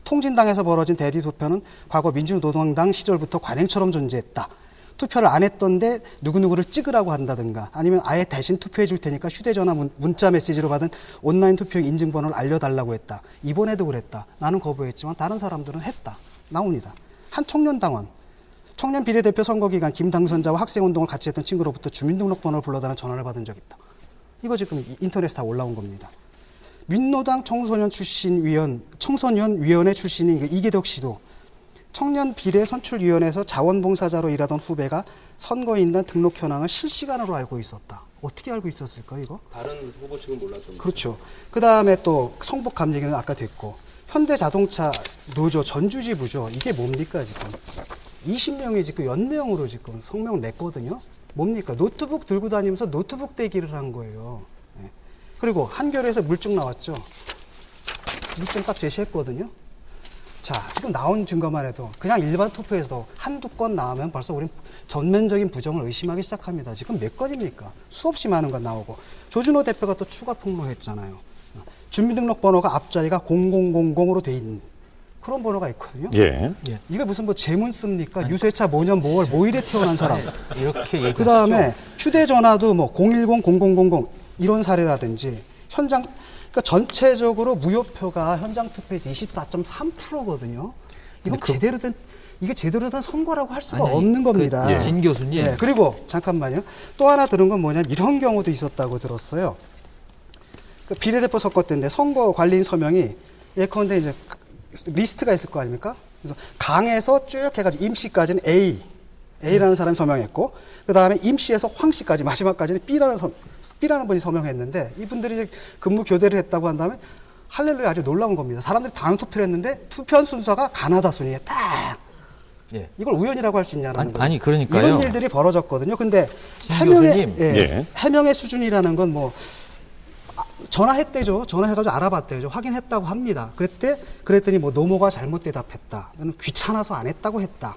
통진당에서 벌어진 대리투표는 과거 민주노동당 시절부터 관행처럼 존재했다. 투표를 안 했던데 누구누구를 찍으라고 한다든가 아니면 아예 대신 투표해 줄 테니까 휴대전화 문자 메시지로 받은 온라인 투표 인증번호를 알려달라고 했다. 이번에도 그랬다. 나는 거부했지만 다른 사람들은 했다. 나옵니다. 한 청년당원, 청년 비례대표 선거기간 김 당선자와 학생운동을 같이 했던 친구로부터 주민등록번호를 불러달라는 전화를 받은 적이 있다. 이거 지금 인터넷에 다 올라온 겁니다. 민노당 청소년위원회 출신인 이계덕 씨도 청년 비례 선출위원회에서 자원봉사자로 일하던 후배가 선거인단 등록 현황을 실시간으로 알고 있었다. 어떻게 알고 있었을까 이거? 다른 후보 측은 몰랐었는데. 그렇죠. 그 다음에 또 성북감 얘기는 아까 됐고 현대자동차 노조 전주지부죠. 이게 뭡니까 지금? 20명이 지금 연명으로 지금 성명 냈거든요. 뭡니까? 노트북 들고 다니면서 노트북 대기를 한 거예요. 네. 그리고 한겨레에서 물증 나왔죠. 물증 딱 제시했거든요. 자, 지금 나온 증거만 해도 그냥 일반 투표에서도 한두 건 나오면 벌써 우린 전면적인 부정을 의심하기 시작합니다. 지금 몇 건입니까? 수없이 많은 건 나오고. 조준호 대표가 또 추가 폭로했잖아요. 주민등록번호가 앞자리가 0000으로 돼 있는 그런 번호가 있거든요. 예. 이게 무슨 뭐 제문 씁니까? 유세차 뭐년 뭐월 뭐일에 태어난 사람. 이렇게 얘기하시죠. 그 다음에 휴대전화도 뭐 010-0000 이런 사례라든지 현장 그러니까 전체적으로 무효표가 현장 투표에서 24.3%거든요. 이건 이게 제대로 된 선거라고 할 수가 없는 겁니다. 진 교수님. 네, 그리고 잠깐만요. 또 하나 들은 건 뭐냐면 이런 경우도 있었다고 들었어요. 그 비례대표 선거 때인데 선거 관리인 서명이 예컨대 이제 리스트가 있을 거 아닙니까? 그래서 강에서 쭉 해가지고 임 씨까지는 A라는 사람이 서명했고, 그 다음에 임 씨에서 황 씨까지 마지막까지는 B라는 분이 서명했는데, 이분들이 근무 교대를 했다고 한 다음에 할렐루야 아주 놀라운 겁니다. 사람들이 다 투표를 했는데 투표한 순서가 가나다 순위에 딱. 예. 이걸 우연이라고 할 수 있냐라는 거예요. 아니 그러니까요. 이런 일들이 벌어졌거든요. 근데 해명의 수준이라는 건 뭐 전화했대죠. 전화해가지고 알아봤대죠. 확인했다고 합니다. 그랬더니 뭐 노모가 잘못 대답했다. 나는 귀찮아서 안 했다고 했다.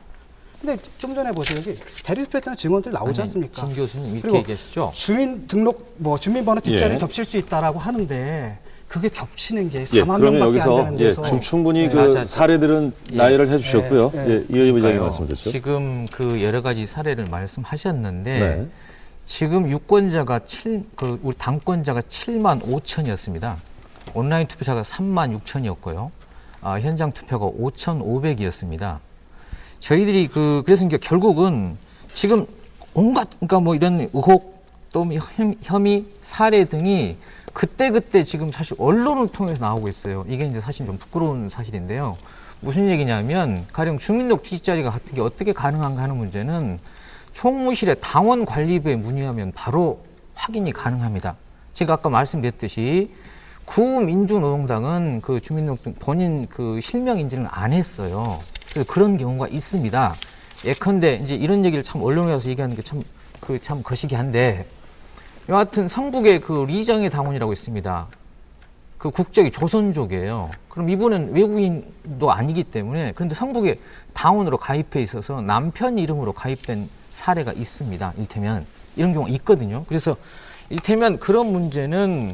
근데 좀 전에 보세요. 여기 대리투표 때는 증언들 나오지 않습니까? 진 교수님 이렇게 얘기하시죠. 주민번호 뒷자리 겹칠 수 있다라고 하는데 그게 겹치는 게 4만 그러면 명밖에 안 여기서 되는 데서 지금 충분히 그 사례들은 나열을 해주셨고요. 이의회 부장님 말씀 듣죠. 지금 그 여러 가지 사례를 말씀하셨는데 지금 유권자가 우리 당권자가 7만 5천이었습니다. 온라인 투표자가 3만 6천이었고요. 현장 투표가 5,500이었습니다. 저희들이 그래서 이제 결국은 지금 온갖 그러니까 뭐 이런 의혹 또 혐의 사례 등이 그때 지금 사실 언론을 통해서 나오고 있어요. 이게 이제 사실 좀 부끄러운 사실인데요. 무슨 얘기냐면 가령 주민등록 뒷자리가 같은 게 어떻게 가능한가 하는 문제는 총무실의 당원관리부에 문의하면 바로 확인이 가능합니다. 제가 아까 말씀드렸듯이 구민주노동당은 그 주민등록 본인 그 실명 인지는 안 했어요. 그래서 그런 경우가 있습니다. 예컨대 이제 이런 얘기를 참 언론에 와서 얘기하는 게 참 거시기 한데, 여하튼 성북에 그 리정의 당원이라고 있습니다. 그 국적이 조선족이에요. 그럼 이분은 외국인도 아니기 때문에, 그런데 성북에 당원으로 가입해 있어서 남편 이름으로 가입된 사례가 있습니다. 일테면 이런 경우가 있거든요. 그래서 일테면 그런 문제는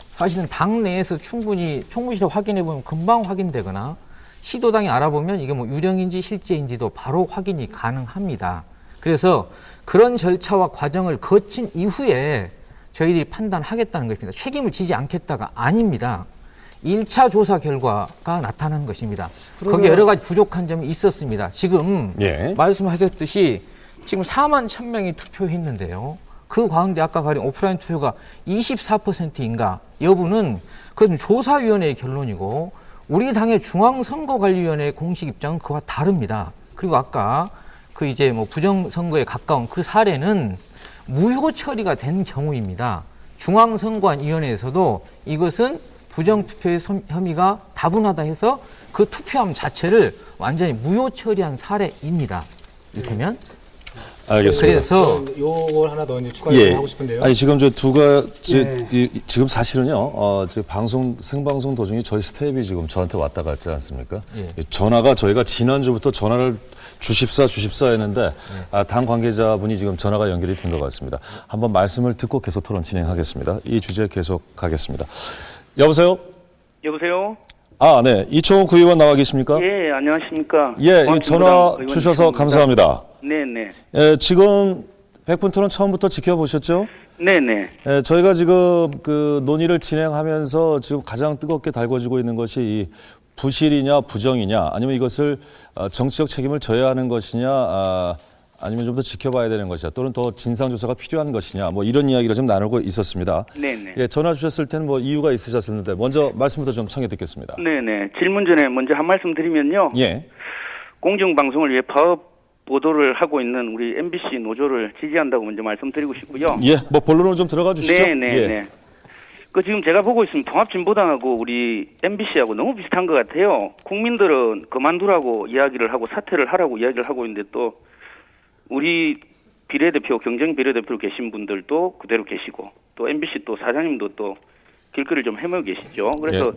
사실은 당 내에서 충분히 총무실에 확인해 보면 금방 확인되거나, 시도당이 알아보면 이게 뭐 유령인지 실제인지도 바로 확인이 가능합니다. 그래서 그런 절차와 과정을 거친 이후에 저희들이 판단하겠다는 것입니다. 책임을 지지 않겠다가 아닙니다. 1차 조사 결과가 나타나는 것입니다. 거기에 여러 가지 부족한 점이 있었습니다. 지금 말씀하셨듯이 지금 4만 1,000명이 투표했는데요. 그 가운데 아까 가령 오프라인 투표가 24%인가 여부는 그것은 조사위원회의 결론이고, 우리 당의 중앙선거관리위원회의 공식 입장은 그와 다릅니다. 그리고 아까 그 이제 뭐 부정선거에 가까운 그 사례는 무효 처리가 된 경우입니다. 중앙선거위원회에서도 이것은 부정투표의 혐의가 다분하다 해서 그 투표함 자체를 완전히 무효 처리한 사례입니다. 이렇게면 알겠습니다. 그래서 요걸 하나 더 이제 추가로 하고 싶은데요. 아니 지금 저 두 가지 지금 사실은요. 지금 생방송 도중에 저희 스텝이 지금 저한테 왔다 갔지 않습니까? 전화가 저희가 지난주부터 전화를 주십사 했는데 당 관계자분이 지금 전화가 연결이 된 것 같습니다. 한번 말씀을 듣고 계속 토론 진행하겠습니다. 이 주제 계속 가겠습니다. 여보세요? 여보세요? 아, 네. 이청호 구의원 나와 계십니까? 예, 안녕하십니까? 예, 전화 주셔서 감사합니다. 네네. 예, 지금 100분 토론 처음부터 지켜보셨죠? 네네. 예, 저희가 지금 그 논의를 진행하면서 지금 가장 뜨겁게 달궈지고 있는 것이 이 부실이냐 부정이냐, 아니면 이것을 정치적 책임을 져야 하는 것이냐, 아니면 좀 더 지켜봐야 되는 것이냐, 또는 더 진상조사가 필요한 것이냐, 뭐 이런 이야기를 좀 나누고 있었습니다. 네네. 예, 전화 주셨을 때는 뭐 이유가 있으셨는데 먼저 말씀부터 좀 청해 듣겠습니다. 네네. 질문 전에 먼저 한 말씀 드리면요. 예. 공정방송을 위해 파업 보도를 하고 있는 우리 MBC 노조를 지지한다고 먼저 말씀드리고 싶고요. 예, 뭐 본론으로 좀 들어가 주시죠. 네네네. 예. 그 지금 제가 보고 있으면 통합진보당하고 우리 MBC하고 너무 비슷한 것 같아요. 국민들은 그만두라고 이야기를 하고 사퇴를 하라고 이야기를 하고 있는데, 또 우리 비례대표, 경쟁 비례대표로 계신 분들도 그대로 계시고, 또 MBC 또 사장님도 또 길거리를 좀 헤매고 계시죠. 그래서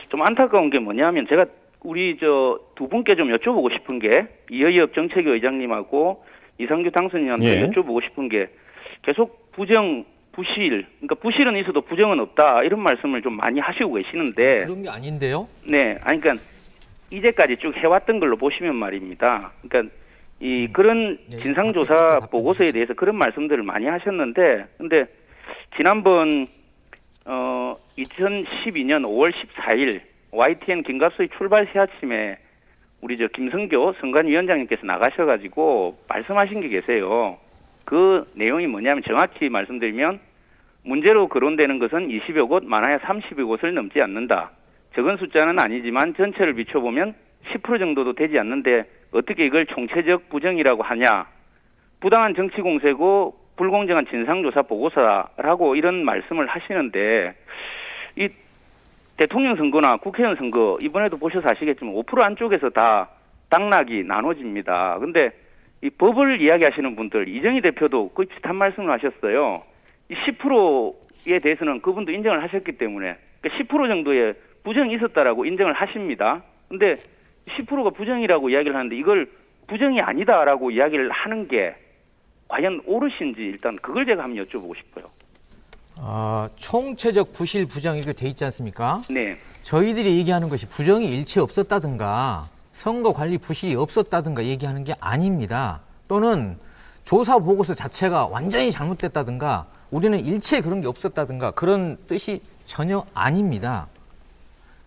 좀 안타까운 게 뭐냐면, 제가 우리 두 분께 좀 여쭤보고 싶은 게, 이어이업 정책위 의장님하고 이상규 당선인한테 여쭤보고 싶은 게, 계속 부실, 그러니까 부실은 있어도 부정은 없다, 이런 말씀을 좀 많이 하시고 계시는데. 그런 게 아닌데요? 네, 아니, 그러니까 이제까지 쭉 해왔던 걸로 보시면 말입니다. 그러니까 그런 진상조사 보고서에 대해서 그런 말씀들을 많이 하셨는데, 근데 지난번 2012년 5월 14일 YTN 김갑수의 출발 새 아침에 우리 김성교 선관위원장님께서 나가셔가지고 말씀하신 게 계세요. 그 내용이 뭐냐면, 정확히 말씀드리면, 문제로 거론되는 것은 20여 곳, 많아야 30여 곳을 넘지 않는다. 적은 숫자는 아니지만 전체를 비춰보면 10% 정도도 되지 않는데 어떻게 이걸 총체적 부정이라고 하냐. 부당한 정치 공세고 불공정한 진상조사 보고서라고 이런 말씀을 하시는데, 이 대통령 선거나 국회의원 선거 이번에도 보셔서 아시겠지만 5% 안쪽에서 다 당락이 나눠집니다. 근데 이 법을 이야기하시는 분들, 이정희 대표도 거의 비슷한 말씀을 하셨어요. 이 10%에 대해서는 그분도 인정을 하셨기 때문에, 그러니까 10% 정도의 부정이 있었다라고 인정을 하십니다. 근데 10%가 부정이라고 이야기를 하는데, 이걸 부정이 아니다라고 이야기를 하는 게 과연 옳으신지, 일단 그걸 제가 한번 여쭤보고 싶어요. 총체적 부실 부정 이렇게 돼 있지 않습니까? 네. 저희들이 얘기하는 것이 부정이 일체 없었다든가 선거관리 부실이 없었다든가 얘기하는 게 아닙니다. 또는 조사 보고서 자체가 완전히 잘못됐다든가 우리는 일체 그런 게 없었다든가 그런 뜻이 전혀 아닙니다.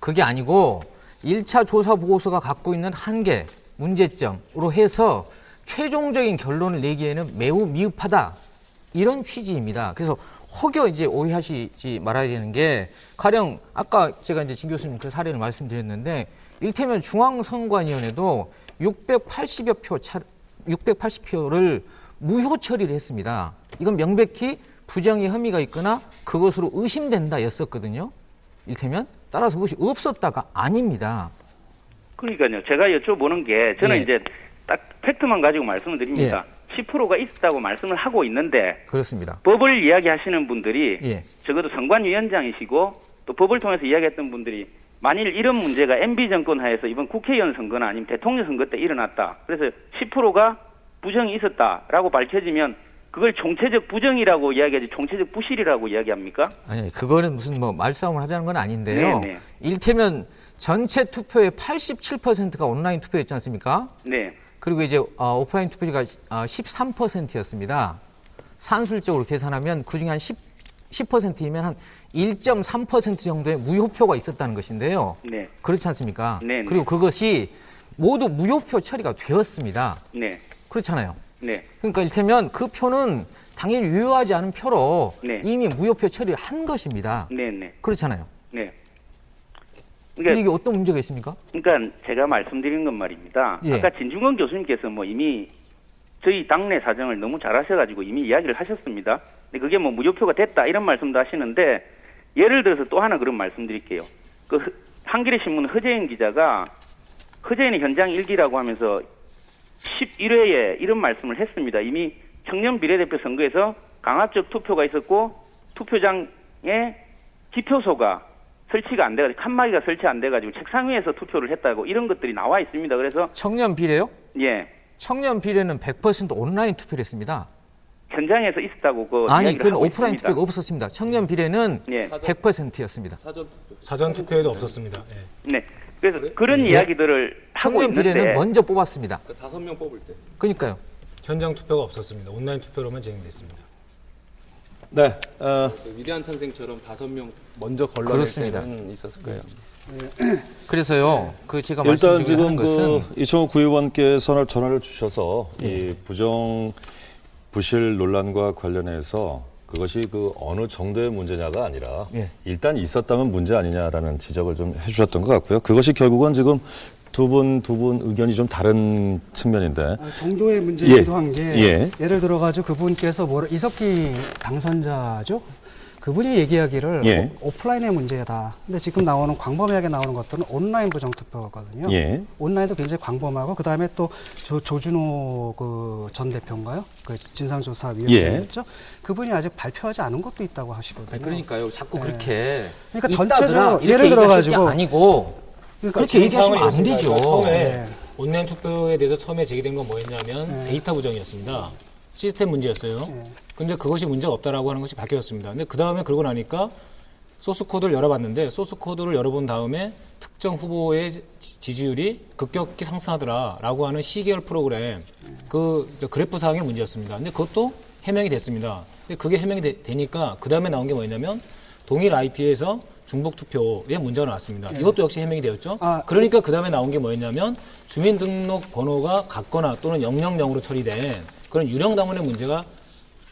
그게 아니고 1차 조사 보고서가 갖고 있는 한계, 문제점으로 해서 최종적인 결론을 내기에는 매우 미흡하다. 이런 취지입니다. 그래서 혹여 이제 오해하시지 말아야 되는 게 가령 아까 제가 이제 진 교수님 그 사례를 말씀드렸는데 일테면 중앙선관위원회도 680표를 무효 처리를 했습니다. 이건 명백히 부정의 혐의가 있거나 그것으로 의심된다였었거든요. 일테면 따라서 그것이 없었다가 아닙니다. 그러니까요. 제가 여쭤보는 게 저는 예. 이제 딱 팩트만 가지고 말씀을 드립니다. 10%가 있었다고 말씀을 하고 있는데 그렇습니다. 법을 이야기하시는 분들이 예. 적어도 선관위원장이시고 또 법을 통해서 이야기했던 분들이 만일 이런 문제가 MB 정권 하에서 이번 국회의원 선거나 아니면 대통령 선거 때 일어났다. 그래서 10%가 부정이 있었다라고 밝혀지면 그걸 총체적 부정이라고 이야기하지 총체적 부실이라고 이야기합니까? 아니, 그거는 무슨 뭐 말싸움을 하자는 건 아닌데요. 네네. 일테면 전체 투표의 87%가 온라인 투표였지 않습니까? 네. 그리고 이제 오프라인 투표가 13%였습니다. 산술적으로 계산하면 그중에 한 10%이면 한 1.3% 정도의 무효표가 있었다는 것인데요. 네. 그렇지 않습니까? 네네. 그리고 그것이 모두 무효표 처리가 되었습니다. 네. 그렇잖아요. 네. 그러니까 일테면 그 표는 당연히 유효하지 않은 표로 네. 이미 무효표 처리를 한 것입니다. 네. 네. 그렇잖아요. 네. 근데 이게 어떤 문제가 있습니까? 그러니까 제가 말씀드린 건 말입니다. 예. 아까 진중권 교수님께서 뭐 이미 저희 당내 사정을 너무 잘 하셔가지고 이미 이야기를 하셨습니다. 근데 그게 뭐 무효표가 됐다 이런 말씀도 하시는데 예를 들어서 또 하나 그런 말씀드릴게요. 그 한겨레 신문 허재인 기자가 허재인의 현장 일기라고 하면서 11회에 이런 말씀을 했습니다. 이미 청년 비례대표 선거에서 강압적 투표가 있었고 투표장에 기표소가 설치가 안 돼가지고 칸막이가 설치 안 돼가지고 책상 위에서 투표를 했다고 이런 것들이 나와 있습니다. 그래서 청년 비례요? 예. 청년 비례는 100% 온라인 투표를 했습니다. 현장에서 있었다고 그 아니, 이야기를 그건 하고 오프라인 있습니다. 투표가 없었습니다. 청년 비례는 예. 100%였습니다. 사전 투표에도 없었습니다. 예. 네. 그래서 그런 이야기들을 하고 청년 있는데 비례는 먼저 뽑았습니다. 5명 뽑을 때. 그러니까요. 현장 투표가 없었습니다. 온라인 투표로만 진행됐습니다. 네. 위대한 탄생처럼 5명 먼저 걸러낼 그렇습니다. 때는 있었을 거예요. 그래서요. 그 제가 일단 말씀드리고 지금 하는 것은 이청호 구의원께서 전화를 주셔서 이 부정 부실 논란과 관련해서 그것이 그 어느 정도의 문제냐가 아니라 예. 일단 있었다면 문제 아니냐라는 지적을 좀 해주셨던 것 같고요. 그것이 결국은 지금 두 분 의견이 좀 다른 측면인데. 정도의 문제이기도 예. 한 게 예. 예를 들어가지고 그분께서 이석기 당선자죠. 그분이 얘기하기를 예. 오프라인의 문제다. 근데 지금 나오는 광범위하게 나오는 것들은 온라인 부정투표거든요. 예. 온라인도 굉장히 광범하고 그 다음에 또 조준호 그 전 대표인가요? 그 진상조사위원장이었죠. 그분이 아직 발표하지 않은 것도 있다고 하시거든요. 아니, 그러니까요. 자꾸 네. 그렇게 그러니까 있다더라, 전체적으로 이렇게 예를 얘기하실 들어가지고 게 아니고 그러니까 그렇게 얘기하시면 안 상황이 되죠. 그러니까 처음에 네. 온라인 투표에 대해서 처음에 제기된 건 뭐였냐면 네. 데이터 부정이었습니다. 시스템 문제였어요. 네. 근데 그것이 문제가 없다라고 하는 것이 밝혀졌습니다. 근데 그 다음에 그러고 나니까 소스 코드를 열어봤는데 소스 코드를 열어본 다음에 특정 후보의 지지율이 급격히 상승하더라라고 하는 시계열 프로그램 그 그래프 사항의 문제였습니다. 근데 그것도 해명이 됐습니다. 근데 그게 해명이 되니까 그 다음에 나온 게 뭐였냐면 동일 IP에서 중복 투표에 문제가 나왔습니다. 이것도 역시 해명이 되었죠. 그러니까 그 다음에 나온 게 뭐였냐면 주민등록 번호가 같거나 또는 000으로 처리된 그런 유령당원의 문제가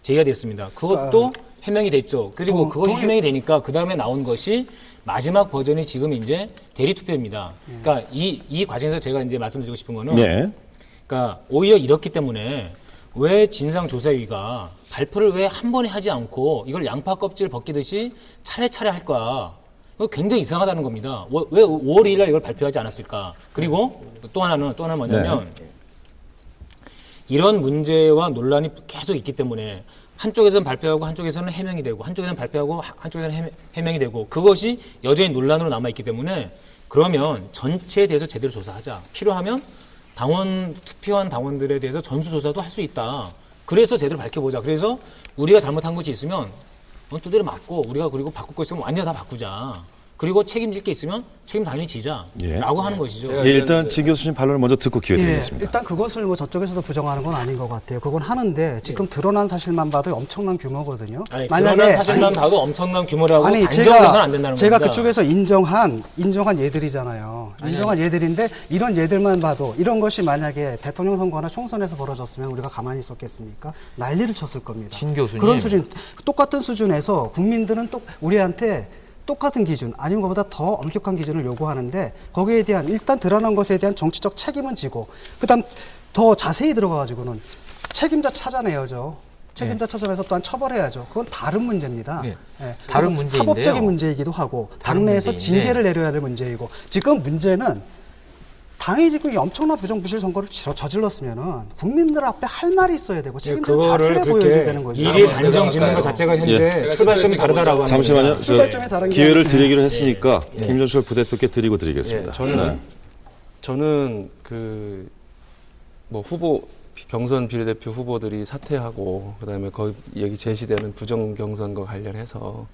제기가 됐습니다. 그것도 해명이 됐죠. 그리고 그것이 해명이 되니까 그 다음에 나온 것이 마지막 버전이 지금 이제 대리투표입니다. 그러니까 이 과정에서 제가 이제 말씀드리고 싶은 거는 예. 그러니까 오히려 이렇기 때문에 왜 진상조사위가 발표를 왜 한 번에 하지 않고 이걸 양파 껍질 벗기듯이 차례차례 할까? 이거 굉장히 이상하다는 겁니다. 왜 5월 2일 날 이걸 발표하지 않았을까? 그리고 또 하나는 뭐냐면 이런 문제와 논란이 계속 있기 때문에 한쪽에서는 발표하고 한쪽에서는 해명이 되고 한쪽에서는 발표하고 한쪽에서는 해명이 되고 그것이 여전히 논란으로 남아있기 때문에 그러면 전체에 대해서 제대로 조사하자. 필요하면 투표한 당원들에 대해서 전수조사도 할 수 있다. 그래서 제대로 밝혀보자. 그래서 우리가 잘못한 것이 있으면 두드려 맞고 우리가 그리고 바꿀 거 있으면 완전 다 바꾸자. 그리고 책임질 게 있으면 책임 당연히 지자라고 하는 것이죠. 예, 일단 진 교수님 반론을 먼저 듣고 기회 드리겠습니다. 일단 그것을 뭐 저쪽에서도 부정하는 건 아닌 것 같아요. 그건 하는데 지금 드러난 사실만 봐도 엄청난 규모거든요. 아니, 드러난 사실만 봐도 엄청난 규모라고 단정해서는 안 된다는 제가 겁니다. 그쪽에서 인정한 예들이잖아요. 인정한 예들인데 이런 예들만 봐도 이런 것이 만약에 대통령 선거나 총선에서 벌어졌으면 우리가 가만히 있었겠습니까? 난리를 쳤을 겁니다. 진 교수님. 그런 수준, 똑같은 수준에서 국민들은 또 우리한테 똑같은 기준 아니면 그보다 더 엄격한 기준을 요구하는데 거기에 대한 일단 드러난 것에 대한 정치적 책임은 지고 그다음 더 자세히 들어가가지고는 책임자 찾아내야죠. 책임자 찾아내서 또한 처벌해야죠. 그건 다른 문제입니다. 네. 예. 다른 문제인데요. 사법적인 문제이기도 하고 당내에서 문제인데. 징계를 내려야 될 문제이고 지금 문제는 당이 지금 이 엄청난 부정부실 선거를 저질렀으면은 국민들 앞에 할 말이 있어야 되고 책임자 자세를 보여줘야 되는 거죠. 일이 단정 짓는 것 자체가 현재 출발점이 다르다라고 하는 잠시만요. 출발점이 다른 게 기회를 아니라- 드리기로 했으니까 김전철 부대표께 드리고 드리겠습니다. 저는 그 뭐 후보 경선 비례대표 후보들이 사퇴하고 그다음에 거기 여기 제시되는 부정 경선과 관련해서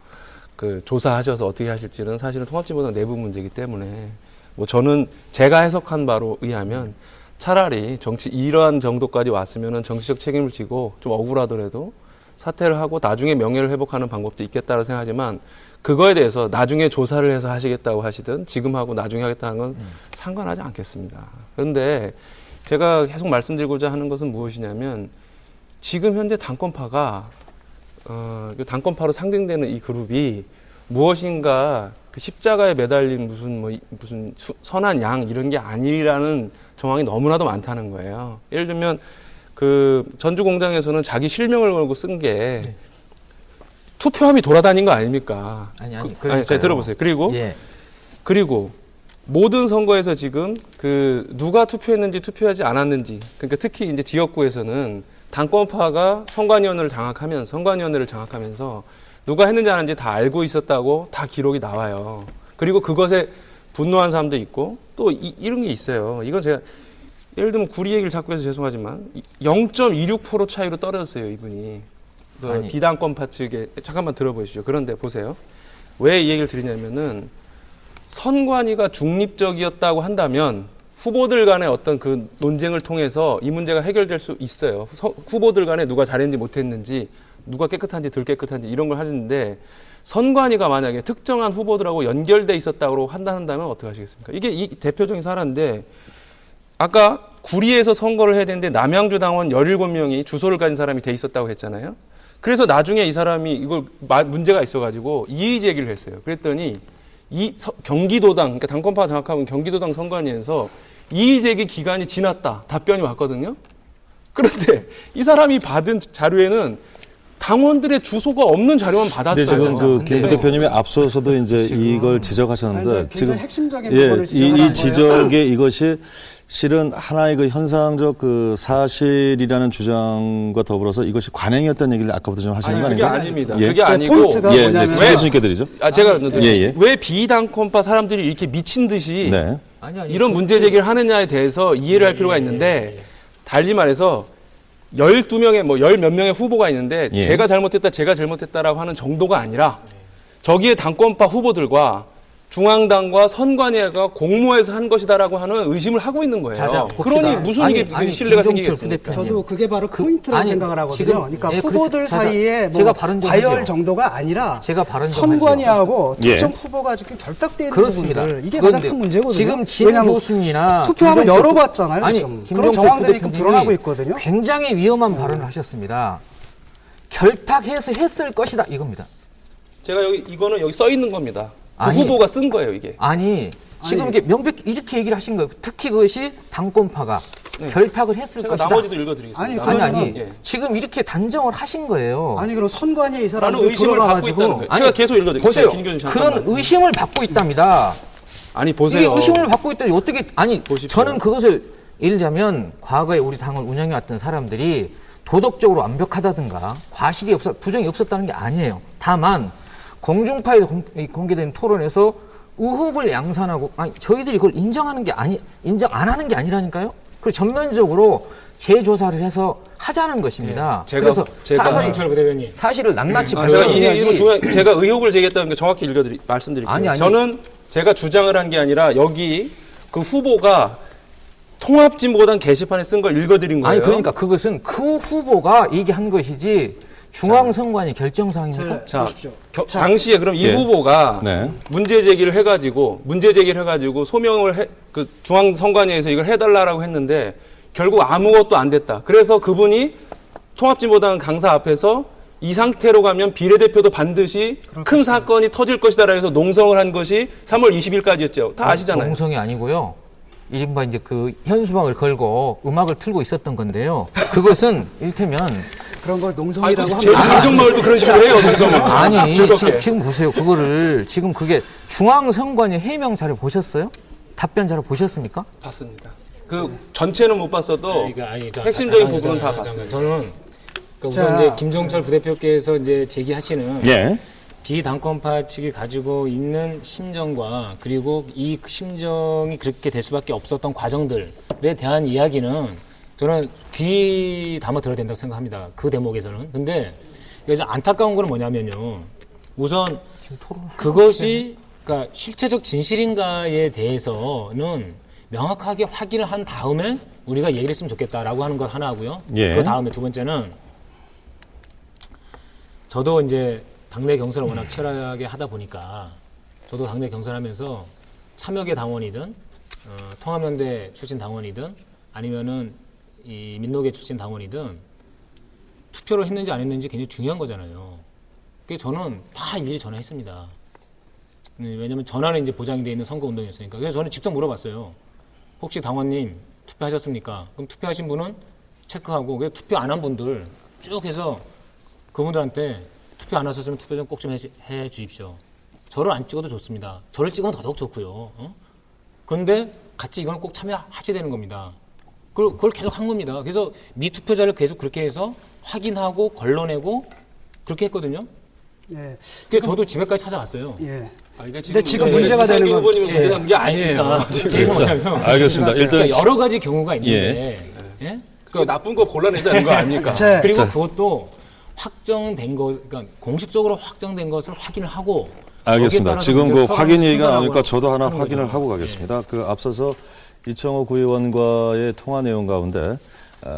그 조사하셔서 어떻게 하실지는 사실은 통합진보당 내부 문제이기 때문에 뭐 저는 제가 해석한 바로 의하면 차라리 이러한 정도까지 왔으면은 정치적 책임을 지고 좀 억울하더라도 사퇴를 하고 나중에 명예를 회복하는 방법도 있겠다고 생각하지만 그거에 대해서 나중에 조사를 해서 하시겠다고 하시든 지금 하고 나중에 하겠다는 건 상관하지 않겠습니다. 그런데 제가 계속 말씀드리고자 하는 것은 무엇이냐면 지금 현재 당권파가 그 당권파로 상징되는 이 그룹이 무엇인가 그 십자가에 매달린 무슨 선한 양 이런 게 아니라는 정황이 너무나도 많다는 거예요. 예를 들면 그 전주공장에서는 자기 실명을 걸고 쓴 게 투표함이 돌아다닌 거 아닙니까? 아니, 자, 들어보세요. 그리고 모든 선거에서 지금 그 누가 투표했는지 투표하지 않았는지 그러니까 특히 이제 지역구에서는 당권파가 선관위원회를 장악하면서 누가 했는지 안 했는지 다 알고 있었다고 다 기록이 나와요. 그리고 그것에 분노한 사람도 있고 또 이런 게 있어요. 이건 제가 예를 들면 구리 얘기를 자꾸 해서 죄송하지만 0.26% 차이로 떨어졌어요, 이분이. 그 비당권파 측에 잠깐만 들어보시죠. 그런데 보세요. 왜 이 얘기를 드리냐면은 선관위가 중립적이었다고 한다면 후보들 간의 어떤 그 논쟁을 통해서 이 문제가 해결될 수 있어요. 후보들 간에 누가 잘했는지 못했는지 누가 깨끗한지 덜 깨끗한지 이런 걸 하는데 선관위가 만약에 특정한 후보들하고 연결돼 있었다고 한다면 어떻게 하시겠습니까? 이게 이 대표적인 사례인데 아까 구리에서 선거를 해야 되는데 남양주 당원 17명이 주소를 가진 사람이 돼 있었다고 했잖아요. 그래서 나중에 이 사람이 이걸 문제가 있어가지고 이의 제기를 했어요. 그랬더니 경기도당, 그러니까 당권파가 장악하면 경기도당 선관위에서 이의 제기 기간이 지났다 답변이 왔거든요. 그런데 이 사람이 받은 자료에는 당원들의 주소가 없는 자료만 받았어요. 근데 지금 그 김 부대표님이 앞서서도 이제 이걸 지적하셨는데 지금 핵심적인 부분을 이 지적에 이것이 실은 하나의 그 현상적 그 사실이라는 주장과 더불어서 이것이 관행이었다는 얘기를 아까부터 좀 하시는 거 그게 아닌가요? 아닙니다. 예. 그게 아니고 포인트가 뭐냐면 왜 교수님께 드리죠? 제가 왜 비당권파 사람들이 이렇게 미친 듯이 이런 문제 제기를 하느냐에 대해서 이해를 할 필요가 있는데 달리 말해서 12명의 뭐 10몇 명의 후보가 있는데 제가 잘못했다라고 하는 정도가 아니라 저기에 당권파 후보들과 중앙당과 선관위가 공모해서 한 것이다라고 하는 의심을 하고 있는 거예요. 자자, 그러니 무슨 이게 신뢰가 생기겠습니까? 저도 그게 바로 포인트라고 생각을 하거든요. 그러니까 후보들 사이에 뭐 제가 발언 좀 과열 하죠. 정도가 아니라 제가 발언 좀 선관위하고 특정 후보가 지금 결탁되어 있는 그렇습니다. 부분들 이게 가장 큰 문제거든요. 지금 진 교수님이나 투표함을 열어봤잖아요. 아니, 그런 정황들이 지금 드러나고 있거든요. 굉장히 위험한 발언을 하셨습니다. 결탁해서 했을 것이다 이겁니다. 제가 이거는 여기 써 있는 겁니다. 후보가 쓴 거예요, 이게. 지금 이게 명백히 이렇게 얘기를 하신 거예요. 특히 그것이 당권파가 결탁을 했을 것이다. 나머지도 읽어드리겠습니다. 지금 이렇게 단정을 하신 거예요. 그럼 선관위에 이 사람을 의심을 받고 있다는 거예요. 제가 계속 읽어드릴게요. 보세요. 그런 의심을 받고 있답니다. 보세요. 이게 의심을 받고 있다니 어떻게 보십시오. 저는 그것을 예를 들자면 과거에 우리 당을 운영해왔던 사람들이 도덕적으로 완벽하다든가 과실이 부정이 없었다는 게 아니에요. 다만 공중파에 공개된 토론에서 의혹을 양산하고 저희들이 그걸 인정 안 하는 게 아니라니까요. 그리고 전면적으로 재조사를 해서 하자는 것입니다. 제가- 그래서 제가- 강영철 부대변인. 사실을 낱낱이 제가 밝혀야지. 제가 의혹을 제기했다는 게 정확히 말씀드릴게요. 아니. 저는 제가 주장을 한 게 아니라 여기 그 후보가 통합진보당 게시판에 쓴 걸 읽어드린 거예요. 아니 그러니까 그것은 그 후보가 얘기한 것이지 중앙선관위 결정사항입니까? 자, 당시에 그럼 이 예. 후보가 네. 문제 제기를 해가지고 소명을 그 중앙선관위에서 이걸 해달라고 했는데 결국 아무것도 안 됐다. 그래서 그분이 통합진보당 강사 앞에서 이 상태로 가면 비례대표도 반드시 큰 사건이 터질 것이다라고 해서 농성을 한 것이 3월 20일까지였죠. 다 아시잖아요. 농성이 아니고요. 이른바 이제 그 현수막을 걸고 음악을 틀고 있었던 건데요. 그것은 일테면 그런 걸 농성이라고 제 하면 강정마을도 그런 식으로 해요, 농성을. 아니 즐겁게. 지금 보세요. 그거를 지금 그게 중앙선관위 해명 자료 보셨어요? 답변 자료 보셨습니까? 봤습니다. 그 전체는 못 봤어도 그러니까 핵심적인 부분은 다 봤습니다. 저는 그러니까 우선 자. 이제 김종철 부대표께서 이제 제기하시는 예. 비당권파 측이 가지고 있는 심정과 그리고 이 심정이 그렇게 될 수밖에 없었던 과정들에 대한 이야기는 저는 귀 담아 들어야 된다고 생각합니다. 그 대목에서는. 근데 여기서 안타까운 건 뭐냐면요. 우선 그것이 그러니까 실체적 진실인가에 대해서는 명확하게 확인을 한 다음에 우리가 얘기를 했으면 좋겠다라고 하는 것 하나 하고요. 예. 그 다음에 두 번째는 저도 이제 당내 경선을 워낙 치열하게 하다 보니까 저도 당내 경선하면서 참여계 당원이든 통합연대 출신 당원이든 아니면은 이 민노계 출신 당원이든 투표를 했는지 안 했는지 굉장히 중요한 거잖아요. 그래서 저는 다 일일이 전화했습니다. 왜냐하면 전화는 이제 보장이 돼 있는 선거운동이었으니까. 그래서 저는 직접 물어봤어요. 혹시 당원님 투표하셨습니까? 그럼 투표하신 분은 체크하고 그래서 투표 안 한 분들 쭉 해서 그분들한테 투표 안 하셨으면 투표 좀 꼭 좀 해 주십시오. 저를 안 찍어도 좋습니다. 저를 찍으면 더더욱 좋고요. 그런데 같이 이거는 꼭 참여하셔야 되는 겁니다. 그걸 계속 한 겁니다. 그래서 미투표자를 계속 그렇게 해서 확인하고 걸러내고 그렇게 했거든요. 예. 그래서 저도 집에까지 찾아갔어요. 예. 이게 근데 지금 문제가 되는 건 후보님은 문제가 게 아니에요. 제가 뭐냐면 알겠습니다. 일단 그러니까 여러 가지 경우가 있는데 예? 그 나쁜 거 골라내자는 거 아닙니까? 자, 그리고 그것도 확정된 거, 그러니까 공식적으로 확정된 것을 확인을 하고 알겠습니다. 거기에 지금 따라서 그 이제 확인 서로 얘기가 나오니까 순서라고 저도 하나 하는 확인을 거죠. 하고 가겠습니다. 그 앞서서 이청호 구의원과의 통화 내용 가운데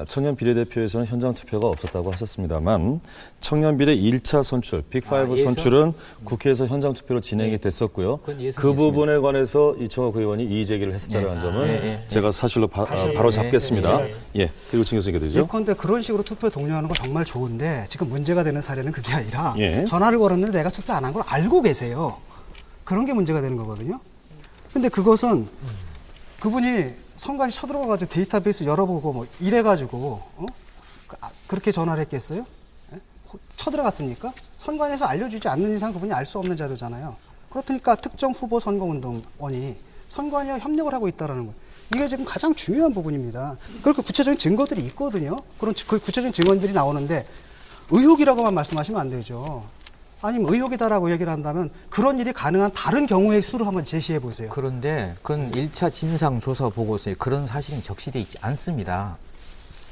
청년 비례대표에서는 현장 투표가 없었다고 하셨습니다만 청년 비례 1차 선출, 빅5 예선? 선출은 국회에서 현장 투표로 진행이 됐었고요. 그건 그 예상했습니다. 부분에 관해서 이청호 구의원이 이의 제기를 했었다는 점은 제가 사실로 바로 잡겠습니다. 예, 그리고 진 교수님께 드리죠. 예컨대 그런 식으로 투표 독려하는 건 정말 좋은데 지금 문제가 되는 사례는 그게 아니라 예. 전화를 걸었는데 내가 투표 안 한 걸 알고 계세요. 그런 게 문제가 되는 거거든요. 근데 그것은 그분이 선관위 쳐들어가가지고 데이터베이스 열어보고 뭐 이래가지고 그렇게 전화를 했겠어요? 예? 쳐들어갔으니까 선관위에서 알려주지 않는 이상 그분이 알 수 없는 자료잖아요. 그렇다니까 특정 후보 선거운동원이 선관위와 협력을 하고 있다는 거예요. 이게 지금 가장 중요한 부분입니다. 그리고 구체적인 증거들이 있거든요. 그런 그 구체적인 증언들이 나오는데 의혹이라고만 말씀하시면 안 되죠. 아니면 의혹이다라고 얘기를 한다면 그런 일이 가능한 다른 경우의 수를 한번 제시해 보세요. 그런데 그건 1차 진상조사 보고서에 그런 사실이 적시되어 있지 않습니다.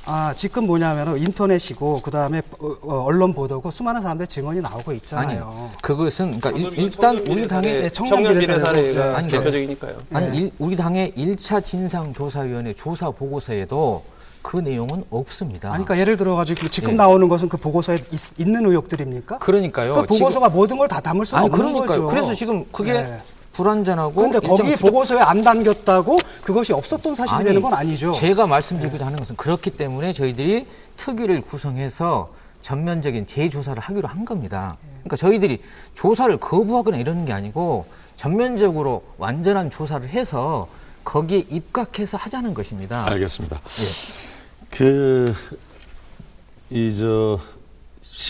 아, 지금 뭐냐면 인터넷이고 그다음에 언론 보도고 수많은 사람들의 증언이 나오고 있잖아요. 아니, 그것은 그러니까 일단 우리 당의 네, 청년 비례 사례가 아니, 대표적이니까요. 아니 우리 당의 1차 진상조사위원회 조사 보고서에도 그 내용은 없습니다. 아니, 그러니까 예를 들어가지고 지금 나오는 것은 그 보고서에 있는 의혹들입니까? 그러니까요. 그 보고서가 모든 걸 다 담을 수는 없는 그러니까요. 거죠. 그래서 지금 그게 네. 불완전하고. 그런데 거기 보고서에 안 담겼다고 그것이 없었던 사실이 아니, 되는 건 아니죠. 제가 말씀드리고자 하는 것은 그렇기 때문에 저희들이 특위를 구성해서 전면적인 재조사를 하기로 한 겁니다. 그러니까 저희들이 조사를 거부하거나 이러는 게 아니고 전면적으로 완전한 조사를 해서 거기에 입각해서 하자는 것입니다. 알겠습니다. 예.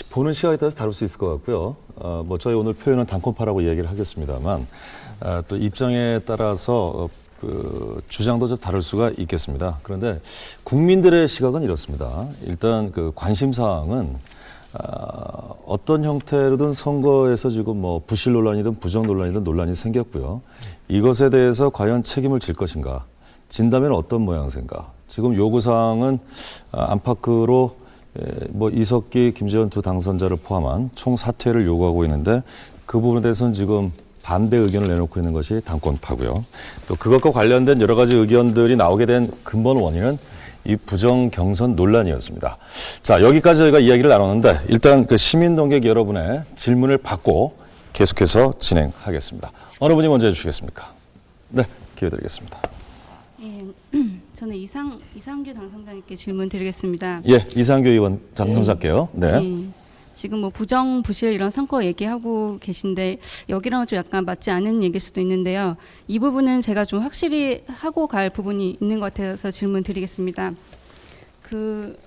보는 시각에 따라서 다룰 수 있을 것 같고요. 뭐 저희 오늘 표현은 단권파라고 얘기를 하겠습니다만 또 입장에 따라서 그 주장도 좀 다를 수가 있겠습니다. 그런데 국민들의 시각은 이렇습니다. 일단 그 관심 사항은 어떤 형태로든 선거에서 지금 뭐 부실 논란이든 부정 논란이든 논란이 생겼고요. 이것에 대해서 과연 책임을 질 것인가? 진다면 어떤 모양새인가? 지금 요구사항은 안팎으로 뭐 이석기, 김재원 두 당선자를 포함한 총 사퇴를 요구하고 있는데 그 부분에 대해서는 지금 반대 의견을 내놓고 있는 것이 당권파고요. 또 그것과 관련된 여러 가지 의견들이 나오게 된 근본 원인은 이 부정 경선 논란이었습니다. 자, 여기까지 저희가 이야기를 나눴는데 일단 그 시민 농객 여러분의 질문을 받고 계속해서 진행하겠습니다. 어느 분이 먼저 해주시겠습니까? 네, 기회 드리겠습니다. 예, 저는 이상규 당선자님께 질문 드리겠습니다. 예, 이상규 의원 당선자께요. 네. 예, 지금 뭐 부정, 부실 이런 선거 얘기하고 계신데 여기랑은 좀 약간 맞지 않은 얘기일 수도 있는데요. 이 부분은 제가 좀 확실히 하고 갈 부분이 있는 것 같아서 질문 드리겠습니다. 그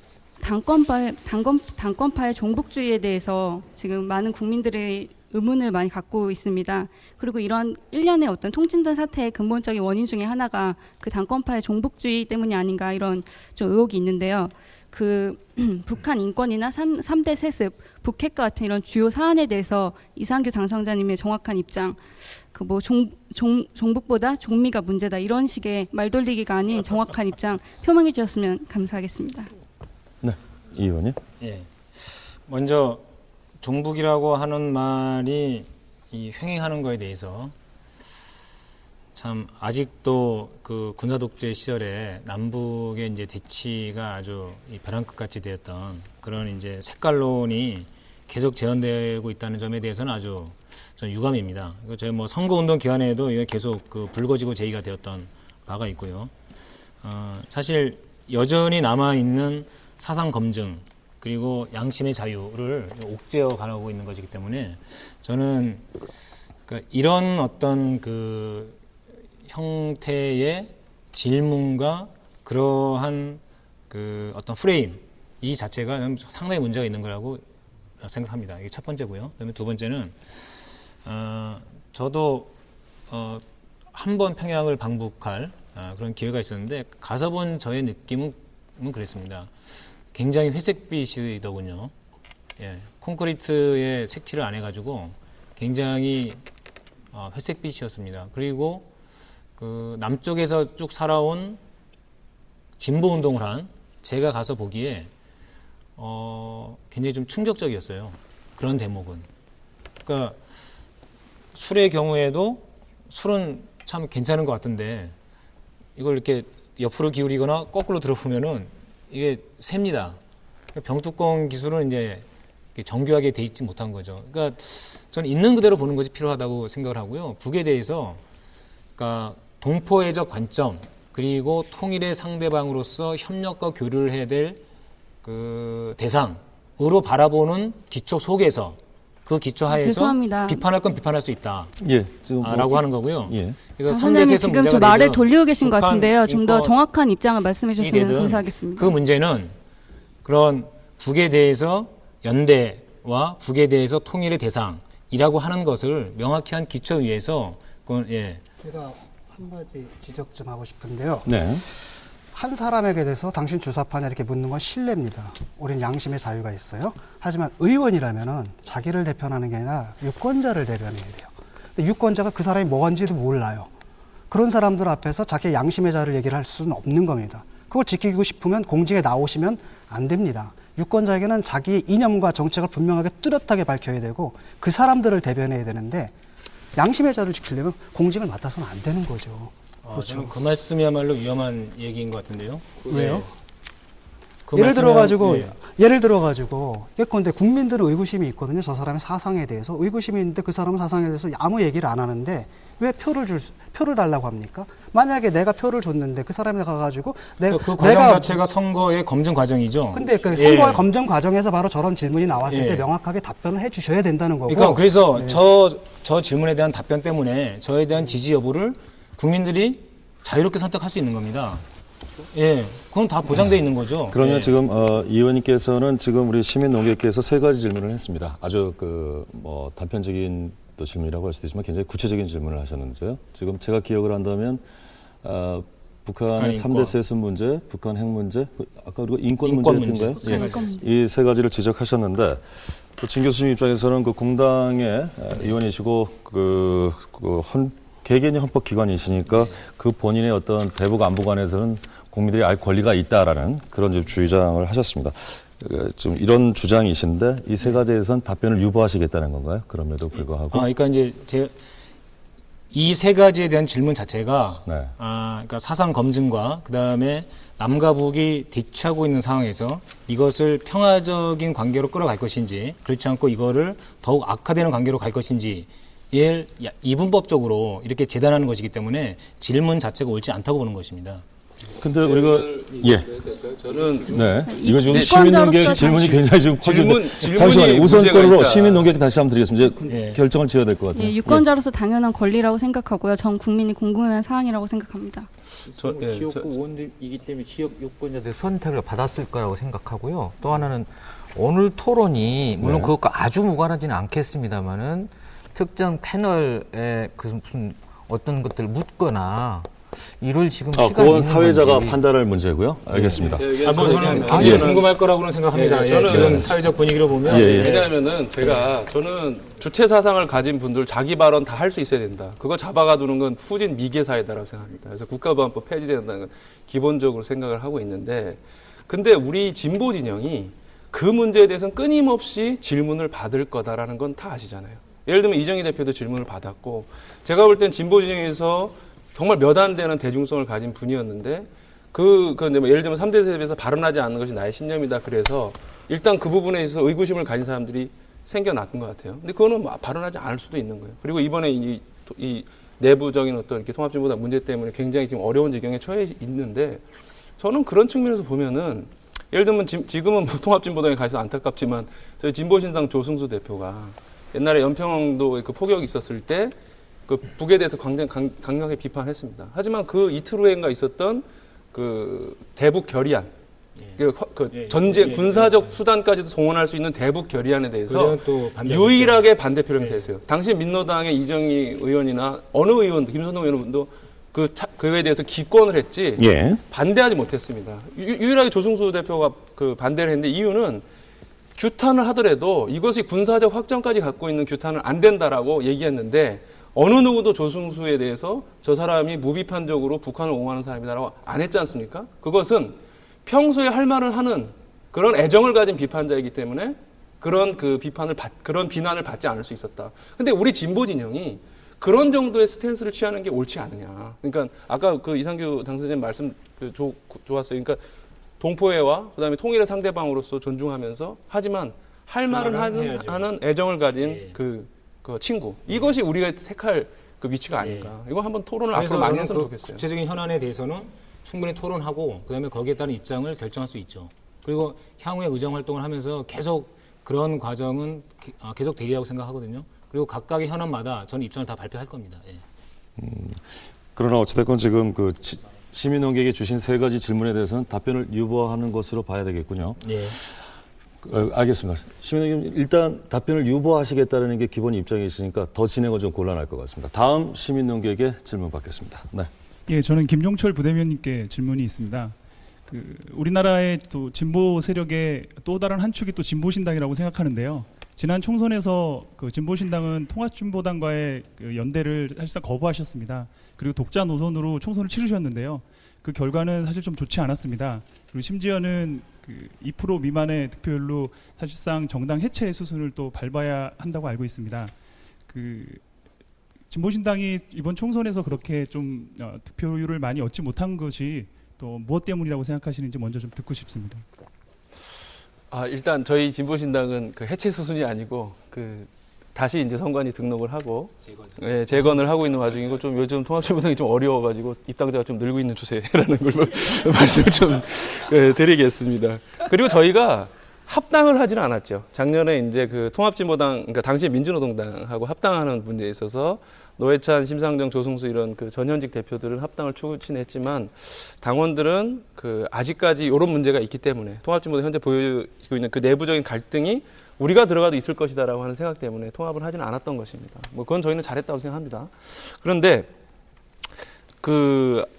당권파의 종북주의에 대해서 지금 많은 국민들의 의문을 많이 갖고 있습니다. 그리고 이런 일련의 어떤 통진단 사태의 근본적인 원인 중에 하나가 그 당권파의 종북주의 때문이 아닌가 이런 좀 의혹이 있는데요. 그 북한 인권이나 3대 세습, 북핵과 같은 이런 주요 사안에 대해서 이상규 당선자님의 정확한 입장, 그 뭐 종북보다 종미가 문제다 이런 식의 말돌리기가 아닌 정확한 입장 표명해 주셨으면 감사하겠습니다. 네, 이 의원님. 예. 먼저 종북이라고 하는 말이 이 횡행하는 거에 대해서 참 아직도 그 군사 독재 시절에 남북의 이제 대치가 아주 이 벼랑 끝같이 되었던 그런 이제 색깔론이 계속 재현되고 있다는 점에 대해서는 아주 저는 유감입니다. 저희 뭐 선거운동 기간에도 이게 계속 그 불거지고 제기가 되었던 바가 있고요. 사실 여전히 남아 있는 사상 검증 그리고 양심의 자유를 옥죄어 가고 있는 것이기 때문에 저는 그러니까 이런 어떤 그 형태의 질문과 그러한 그 어떤 프레임 이 자체가 상당히 문제가 있는 거라고 생각합니다. 이게 첫 번째고요. 그다음에 두 번째는 저도 한 번 평양을 방북할 그런 기회가 있었는데 가서 본 저의 느낌은 그랬습니다. 굉장히 회색빛이더군요. 예, 콘크리트에 색칠을 안 해가지고 굉장히 회색빛이었습니다. 그리고 그 남쪽에서 쭉 살아온 진보 운동을 한 제가 가서 보기에 굉장히 좀 충격적이었어요. 그런 대목은. 그러니까 술의 경우에도 술은 참 괜찮은 것 같은데 이걸 이렇게 옆으로 기울이거나 거꾸로 들어보면은 이게 셉니다. 병뚜껑 기술은 이제 정교하게 돼 있지 못한 거죠. 그러니까 저는 있는 그대로 보는 것이 필요하다고 생각을 하고요. 북에 대해서 그러니까 동포애적 관점 그리고 통일의 상대방으로서 협력과 교류를 해야 될 그 대상으로 바라보는 기초 속에서 그 기초 하에서 죄송합니다. 비판할 건 비판할 수 있다. 예, 지금 라고 하는 거고요. 예. 그래서 선생님 지금 저 말을 돌리고 계신 것 같은데요. 좀 더 인권 정확한 입장을 말씀해 주셨으면 되든 감사하겠습니다. 그 문제는 그런 북에 대해서 연대와 북에 대해서 통일의 대상이라고 하는 것을 명확히 한 기초 위에서 그건 예. 제가 한 가지 지적 좀 하고 싶은데요. 네. 한 사람에게 대해서 당신 주사파냐 이렇게 묻는 건 신뢰입니다. 우리는 양심의 자유가 있어요. 하지만 의원이라면은 자기를 대변하는 게 아니라 유권자를 대변해야 돼요. 근데 유권자가 그 사람이 뭔지도 몰라요. 그런 사람들 앞에서 자기 양심의 자유를 얘기를 할 수는 없는 겁니다. 그걸 지키고 싶으면 공직에 나오시면 안 됩니다. 유권자에게는 자기의 이념과 정책을 분명하게 뚜렷하게 밝혀야 되고 그 사람들을 대변해야 되는데 양심의 자유를 지키려면 공직을 맡아서는 안 되는 거죠. 그렇죠. 저는 그 말씀이야말로 위험한 얘기인 것 같은데요. 왜요? 그 예를 들어가지고 예. 예컨대 국민들은 의구심이 있거든요. 저 사람의 사상에 대해서 의구심이 있는데 그 사람은 사상에 대해서 아무 얘기를 안 하는데 왜 표를 달라고 합니까? 만약에 내가 표를 줬는데 그 사람이 가가지고 그 과정 자체가 선거의 검증 과정이죠. 근데 그 선거의 예. 검증 과정에서 바로 저런 질문이 나왔을 예. 때 명확하게 답변을 해주셔야 된다는 거고. 그러니까 그래서 예. 저 질문에 대한 답변 때문에 저에 대한 지지 여부를 국민들이 자유롭게 선택할 수 있는 겁니다. 예, 그건 다 보장되어 있는 거죠. 그러면 예. 지금 이 의원님께서는 지금 우리 시민 농객께서 세 가지 질문을 했습니다. 아주 그 뭐 단편적인 또 질문이라고 할 수도 있지만 굉장히 구체적인 질문을 하셨는데요. 지금 제가 기억을 한다면 북한의 3대 세습 문제, 북한 핵 문제, 아까 그리고 인권 문제였던가요? 이 세 가지를 지적하셨는데 또 진 교수님 입장에서는 그 공당의 의원이시고 개개인이 헌법기관이시니까 그 본인의 어떤 대북 안보관에서는 국민들이 알 권리가 있다라는 그런 주장을 하셨습니다. 좀 이런 주장이신데 이 세 가지에 대해서는 답변을 유보하시겠다는 건가요? 그럼에도 불구하고. 그러니까 이제 이 세 가지에 대한 질문 자체가 네. 그러니까 사상 검증과 그다음에 남과 북이 대치하고 있는 상황에서 이것을 평화적인 관계로 끌어갈 것인지 그렇지 않고 이거를 더욱 악화되는 관계로 갈 것인지 를 이분법적으로 이렇게 재단하는 것이기 때문에 질문 자체가 옳지 않다고 보는 것입니다. 근데 우리가 저는 네 이거 지금 시민논객 질문이 굉장히 지금 커지는데 잠시만요. 우선권으로 시민논객 다시 한번 드리겠습니다. 이제 결정을 지어야 될 것 같아요. 예, 유권자로서 당연한 권리라고 생각하고요. 전 국민이 궁금한 사항이라고 생각합니다. 지역구 의원들이기 때문에 지역 유권자들 선택을 받았을 거라고 생각하고요. 또 하나는 오늘 토론이 물론 그것과 아주 무관하지는 않겠습니다만은 특정 패널에 그 무슨 어떤 것들을 묻거나 이를 지금 그건 사회자가 판단할 문제고요. 알겠습니다. 저는 당연히 궁금할 거라고는 생각합니다. 저는 지금 사회적 분위기로 보면 왜냐하면은 저는 주체 사상을 가진 분들 자기 발언 다 할 수 있어야 된다. 그거 잡아가두는 건 후진 미개 사회다라고 생각합니다. 그래서 국가보안법 폐지된다는 건 기본적으로 생각을 하고 있는데, 근데 우리 진보 진영이 그 문제에 대해서는 끊임없이 질문을 받을 거다라는 건 다 아시잖아요. 예를 들면 이정희 대표도 질문을 받았고, 제가 볼 땐 진보 진영에서 정말 몇 안 되는 대중성을 가진 분이었는데, 예를 들면 3대 세대에서 발언하지 않는 것이 나의 신념이다. 그래서 일단 그 부분에 있어서 의구심을 가진 사람들이 생겨났던 것 같아요. 근데 그거는 발언하지 않을 수도 있는 거예요. 그리고 이번에 이 내부적인 어떤 이렇게 통합진보당 문제 때문에 굉장히 지금 어려운 지경에 처해 있는데, 저는 그런 측면에서 보면은 예를 들면 지금은 통합진보당에 가서 안타깝지만 저희 진보신당 조승수 대표가 옛날에 연평도 그 폭격이 있었을 때 그 북에 대해서 강력하게 비판했습니다. 하지만 그 이틀 후엔가 있었던 그 대북 결의안, 전제 군사적 수단까지도 동원할 수 있는 대북 결의안에 대해서 유일하게 반대 표를 했어요. 당시 민노당의 이정희 의원이나 어느 의원도 김선동 의원도 그에 대해서 기권을 했지 반대하지 못했습니다. 유일하게 조승수 대표가 그 반대를 했는데 이유는 규탄을 하더라도 이것이 군사적 확정까지 갖고 있는 규탄은 안 된다라고 얘기했는데, 어느 누구도 조승수에 대해서 저 사람이 무비판적으로 북한을 옹호하는 사람이다라고 안 했지 않습니까? 그것은 평소에 할 말을 하는 그런 애정을 가진 비판자이기 때문에 그런 그런 비난을 받지 않을 수 있었다. 근데 우리 진보 진영이 그런 정도의 스탠스를 취하는 게 옳지 않느냐. 그러니까 아까 그 이상규 당선자님 말씀 좋았어요. 그러니까 동포애와 그다음에 통일의 상대방으로서 존중하면서 하지만 할 말은 하는 애정을 가진 그 친구. 이것이 우리가 택할 그 위치가 아닌가. 이거 한번 토론을 앞으로 많이 했으면 좋겠어요. 구체적인 현안에 대해서는 충분히 토론하고 그다음에 거기에 따른 입장을 결정할 수 있죠. 그리고 향후에 의정 활동을 하면서 계속 그런 과정은 계속 되리라고 생각하거든요. 그리고 각각의 현안마다 저는 입장을 다 발표할 겁니다. 그러나 어찌됐건 지금 그 시민논객이 주신 세 가지 질문에 대해서는 답변을 유보하는 것으로 봐야 되겠군요. 알겠습니다. 시민논객 일단 답변을 유보하시겠다는 게 기본 입장이시니까 더 진행은 좀 곤란할 것 같습니다. 다음 시민논객의 질문 받겠습니다. 네. 예, 저는 김종철 부대변인께 질문이 있습니다. 우리나라의 또 진보 세력의 또 다른 한 축이 또 진보신당이라고 생각하는데요. 지난 총선에서 그 진보신당은 통합진보당과의 그 연대를 사실상 거부하셨습니다. 그리고 독자 노선으로 총선을 치르셨는데요. 그 결과는 사실 좀 좋지 않았습니다. 그리고 심지어는 그 2% 미만의 득표율로 사실상 정당 해체의 수순을 또 밟아야 한다고 알고 있습니다. 그 진보신당이 이번 총선에서 그렇게 좀 득표율을 많이 얻지 못한 것이 또 무엇 때문이라고 생각하시는지 먼저 좀 듣고 싶습니다. 일단 저희 진보신당은 그 해체 수순이 아니고 다시 이제 선관위 등록을 하고 재건을 하고 있는 와중이고, 좀 요즘 통합진보당이 좀 어려워가지고 입당자가 좀 늘고 있는 추세라는 걸 말씀을 좀 드리겠습니다. 그리고 저희가 합당을 하지는 않았죠. 작년에 이제 그 통합진보당, 그러니까 당시 민주노동당하고 합당하는 문제에 있어서 노회찬, 심상정, 조승수 이런 그 전현직 대표들은 합당을 추진했지만 당원들은 아직까지 이런 문제가 있기 때문에 통합진보당 현재 보여지고 있는 그 내부적인 갈등이 우리가 들어가도 있을 것이다라고 하는 생각 때문에 통합을 하지는 않았던 것입니다. 그건 저희는 잘했다고 생각합니다. 그런데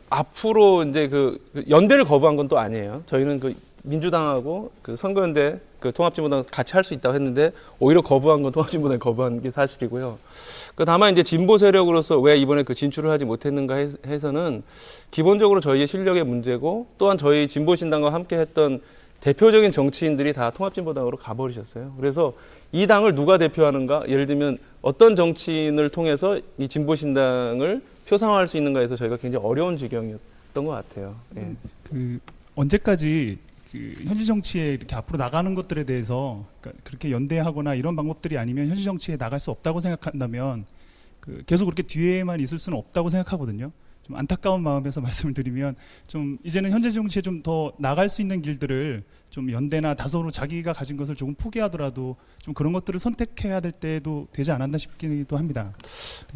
앞으로 이제 연대를 거부한 건 또 아니에요. 저희는 민주당하고 선거연대 통합진보당 같이 할 수 있다고 했는데 오히려 거부한 건 통합진보당이 거부한 게 사실이고요. 다만 이제 진보 세력으로서 왜 이번에 진출을 하지 못했는가 해서는 기본적으로 저희의 실력의 문제고, 또한 저희 진보신당과 함께 했던 대표적인 정치인들이 다 통합진보당으로 가버리셨어요. 그래서 이 당을 누가 대표하는가, 예를 들면 어떤 정치인을 통해서 이 진보신당을 표상화할 수 있는가 해서 저희가 굉장히 어려운 지경이었던 것 같아요. 예. 언제까지 현지 정치에 이렇게 앞으로 나가는 것들에 대해서 그러니까 그렇게 연대하거나 이런 방법들이 아니면 현지 정치에 나갈 수 없다고 생각한다면 계속 그렇게 뒤에만 있을 수는 없다고 생각하거든요. 좀 안타까운 마음에서 말씀을 드리면 좀 이제는 현재 정치에 좀 더 나갈 수 있는 길들을 좀 연대나 다소로 자기가 가진 것을 조금 포기하더라도 좀 그런 것들을 선택해야 될 때도 되지 않았나 싶기도 합니다.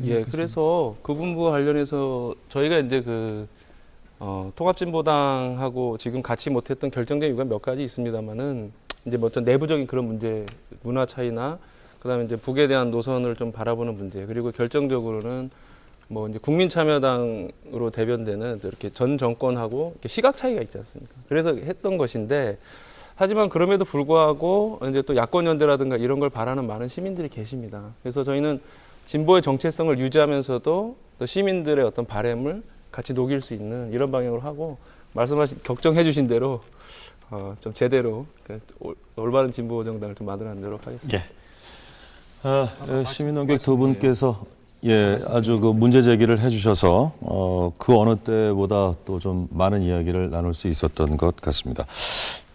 예, 그래서 그 부분과 관련해서 저희가 이제 통합진보당하고 지금 같이 못했던 결정적인 이유가 몇 가지 있습니다만은 이제 뭐 어떤 내부적인 그런 문제, 문화 차이나 그다음에 이제 북에 대한 노선을 좀 바라보는 문제, 그리고 결정적으로는 뭐 이제 국민참여당으로 대변되는 이렇게 전 정권하고 이렇게 시각 차이가 있지 않습니까? 그래서 했던 것인데, 하지만 그럼에도 불구하고 이제 또 야권 연대라든가 이런 걸 바라는 많은 시민들이 계십니다. 그래서 저희는 진보의 정체성을 유지하면서도 또 시민들의 어떤 바램을 같이 녹일 수 있는 이런 방향으로 하고, 걱정해 주신 대로 좀 제대로 올바른 진보 정당을 좀 만들어내도록 하겠습니다. 예. 시민논객 두 분께서 아주 그 문제 제기를 해주셔서 그 어느 때보다 또 좀 많은 이야기를 나눌 수 있었던 것 같습니다.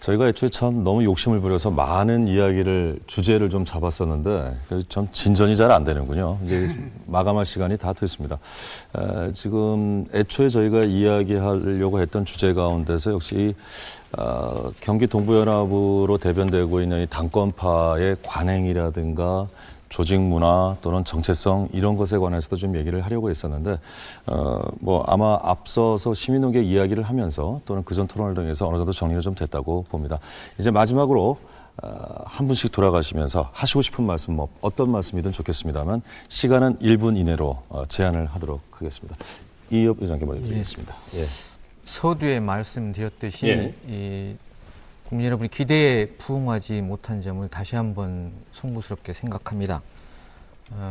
저희가 애초에 참 너무 욕심을 부려서 많은 주제를 좀 잡았었는데 참 진전이 잘 안 되는군요. 이제 마감할 시간이 다 됐습니다. 지금 애초에 저희가 이야기하려고 했던 주제 가운데서 역시 경기 동부연합으로 대변되고 있는 이 당권파의 관행이라든가 조직 문화 또는 정체성 이런 것에 관해서도 좀 얘기를 하려고 했었는데 뭐 아마 앞서서 시민논객 이야기를 하면서 또는 그전 토론을 통해서 어느 정도 정리가 좀 됐다고 봅니다. 이제 마지막으로 한 분씩 돌아가시면서 하시고 싶은 말씀 어떤 말씀이든 좋겠습니다만 시간은 1분 이내로 제한을 하도록 하겠습니다. 이협 의장께 먼저 드리겠습니다. 예. 서두에 말씀드렸듯이 이 국민 여러분이 기대에 부응하지 못한 점을 다시 한번 송구스럽게 생각합니다.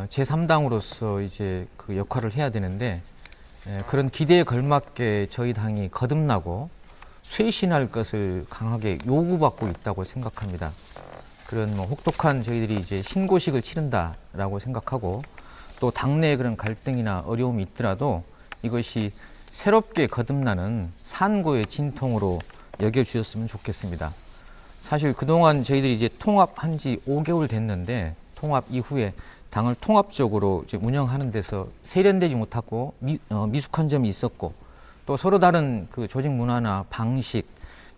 제3당으로서 이제 그 역할을 해야 되는데 그런 기대에 걸맞게 저희 당이 거듭나고 쇄신할 것을 강하게 요구받고 있다고 생각합니다. 그런 혹독한 저희들이 이제 신고식을 치른다라고 생각하고 또 당내에 그런 갈등이나 어려움이 있더라도 이것이 새롭게 거듭나는 산고의 진통으로 여겨주셨으면 좋겠습니다. 사실 그동안 저희들이 이제 통합한 지 5개월 됐는데 통합 이후에 당을 통합적으로 이제 운영하는 데서 세련되지 못하고 미숙한 점이 있었고 또 서로 다른 그 조직 문화나 방식,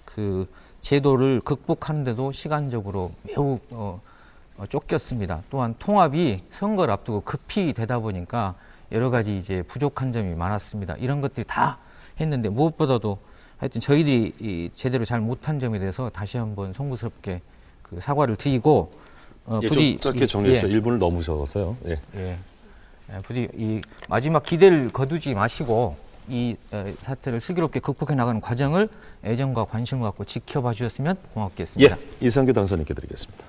그 제도를 극복하는데도 시간적으로 매우 쫓겼습니다. 또한 통합이 선거를 앞두고 급히 되다 보니까 여러 가지 이제 부족한 점이 많았습니다. 이런 것들이 다 했는데 무엇보다도 하여튼 저희들이 제대로 잘 못한 점에 대해서 다시 한번 송구스럽게 그 사과를 드리고 부디 좀 짧게 정리해 주시죠. 1분을 넘으셔서요. 부디 이 마지막 기대를 거두지 마시고 이 사태를 슬기롭게 극복해 나가는 과정을 애정과 관심을 갖고 지켜봐 주셨으면 고맙겠습니다. 이상규 당선인께 드리겠습니다.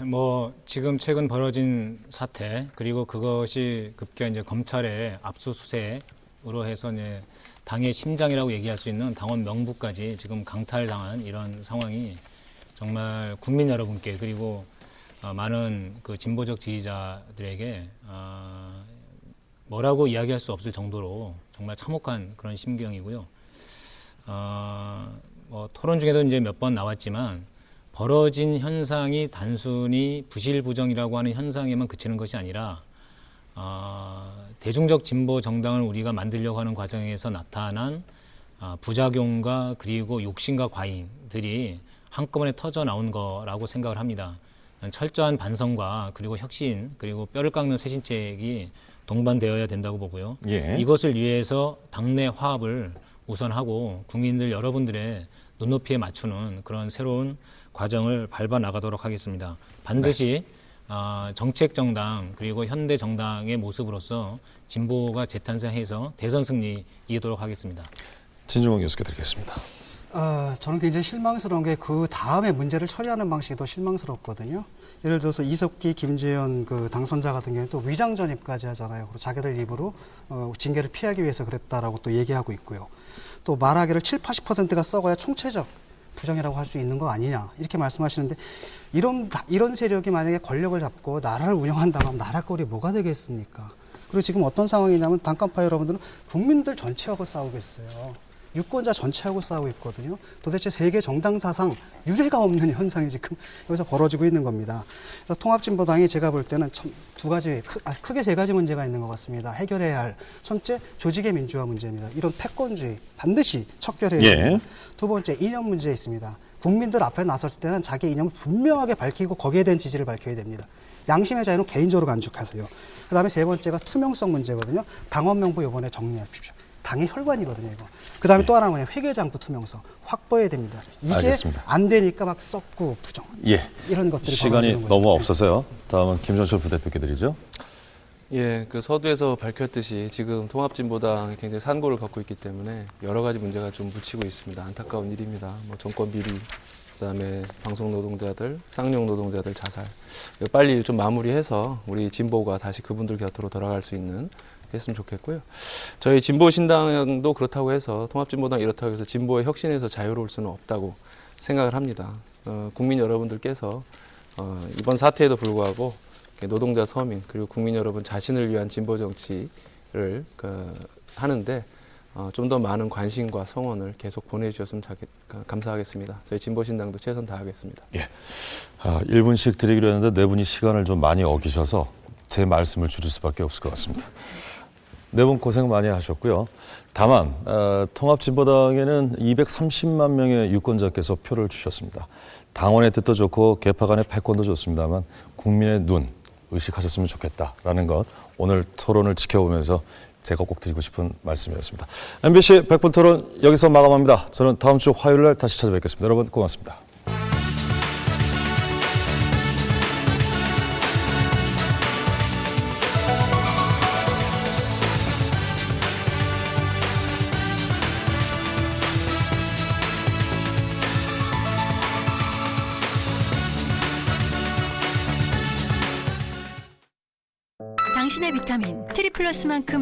뭐 지금 최근 벌어진 사태 그리고 그것이 급기야 이제 검찰의 압수수색으로 해서 이제 당의 심장이라고 얘기할 수 있는 당원 명부까지 지금 강탈당한 이런 상황이 정말 국민 여러분께 그리고 많은 그 진보적 지지자들에게 뭐라고 이야기할 수 없을 정도로 정말 참혹한 그런 심경이고요. 뭐 토론 중에도 이제 몇 번 나왔지만 벌어진 현상이 단순히 부실부정이라고 하는 현상에만 그치는 것이 아니라 대중적 진보 정당을 우리가 만들려고 하는 과정에서 나타난 부작용과 그리고 욕심과 과잉들이 한꺼번에 터져 나온 거라고 생각을 합니다. 철저한 반성과 그리고 혁신 그리고 뼈를 깎는 쇄신책이 동반되어야 된다고 보고요. 이것을 위해서 당내 화합을 우선하고 국민들 여러분들의 눈높이에 맞추는 그런 새로운 과정을 밟아 나가도록 하겠습니다. 반드시 정책 정당 그리고 현대 정당의 모습으로서 진보가 재탄생해서 대선 승리 이루도록 하겠습니다. 진중권 교수께 드리겠습니다. 저는 굉장히 실망스러운 게 그 다음에 문제를 처리하는 방식이 더 실망스럽거든요. 예를 들어서 이석기, 김재현 그 당선자 같은 경우는 또 위장 전입까지 하잖아요. 그리고 자기들 입으로 징계를 피하기 위해서 그랬다라고 또 얘기하고 있고요. 또 말하기를 70~80%가 썩어야 총체적 부정이라고 할 수 있는 거 아니냐 이렇게 말씀하시는데 이런 세력이 만약에 권력을 잡고 나라를 운영한다고 하면 나라 꼴이 뭐가 되겠습니까? 그리고 지금 어떤 상황이냐면 단칸파 여러분들은 국민들 전체하고 싸우고 있어요. 유권자 전체하고 싸우고 있거든요. 도대체 세계 정당 사상 유례가 없는 현상이 지금 여기서 벌어지고 있는 겁니다. 그래서 통합진보당이 제가 볼 때는 크게 세 가지 문제가 있는 것 같습니다. 해결해야 할 첫째, 조직의 민주화 문제입니다. 이런 패권주의 반드시 척결해야 됩니다. 두 번째, 이념 문제 있습니다. 국민들 앞에 나섰을 때는 자기 이념을 분명하게 밝히고 거기에 대한 지지를 밝혀야 됩니다. 양심의 자유는 개인적으로 간직하세요. 그다음에 세 번째가 투명성 문제거든요. 당원 명부 이번에 정리하십시오. 당의 혈관이거든요, 이거. 그 다음에 또 하나는 회계장부 투명성 확보해야 됩니다. 이게 알겠습니다. 안 되니까 막 썩고 부정. 이런 것들이 시간이 너무 없어서요. 다음은 김종철 부대표께 드리죠. 예, 그 서두에서 밝혔듯이 지금 통합진보당이 굉장히 산고를 걷고 있기 때문에 여러 가지 문제가 좀 묻히고 있습니다. 안타까운 일입니다. 뭐 정권 비리, 그다음에 방송 노동자들, 쌍용 노동자들 자살. 빨리 좀 마무리해서 우리 진보가 다시 그분들 곁으로 돌아갈 수 있는 했으면 좋겠고요. 저희 진보신당도 그렇다고 해서 통합진보당 이렇다고 해서 진보의 혁신에서 자유로울 수는 없다고 생각을 합니다. 국민 여러분들께서 이번 사태에도 불구하고 노동자, 서민 그리고 국민 여러분 자신을 위한 진보 정치를 하는데 좀 더 많은 관심과 성원을 계속 보내주셨으면 감사하겠습니다. 저희 진보신당도 최선 다하겠습니다. 1분씩 드리기로 했는데 네 분이 시간을 좀 많이 어기셔서 제 말씀을 줄일 수밖에 없을 것 같습니다. 네 분 고생 많이 하셨고요. 다만 통합진보당에는 230만 명의 유권자께서 표를 주셨습니다. 당원의 뜻도 좋고 개파 간의 패권도 좋습니다만 국민의 눈 의식하셨으면 좋겠다라는 것 오늘 토론을 지켜보면서 제가 꼭 드리고 싶은 말씀이었습니다. MBC 100분 토론 여기서 마감합니다. 저는 다음 주 화요일 날 다시 찾아뵙겠습니다. 여러분 고맙습니다. 당신의 비타민 트리플러스만큼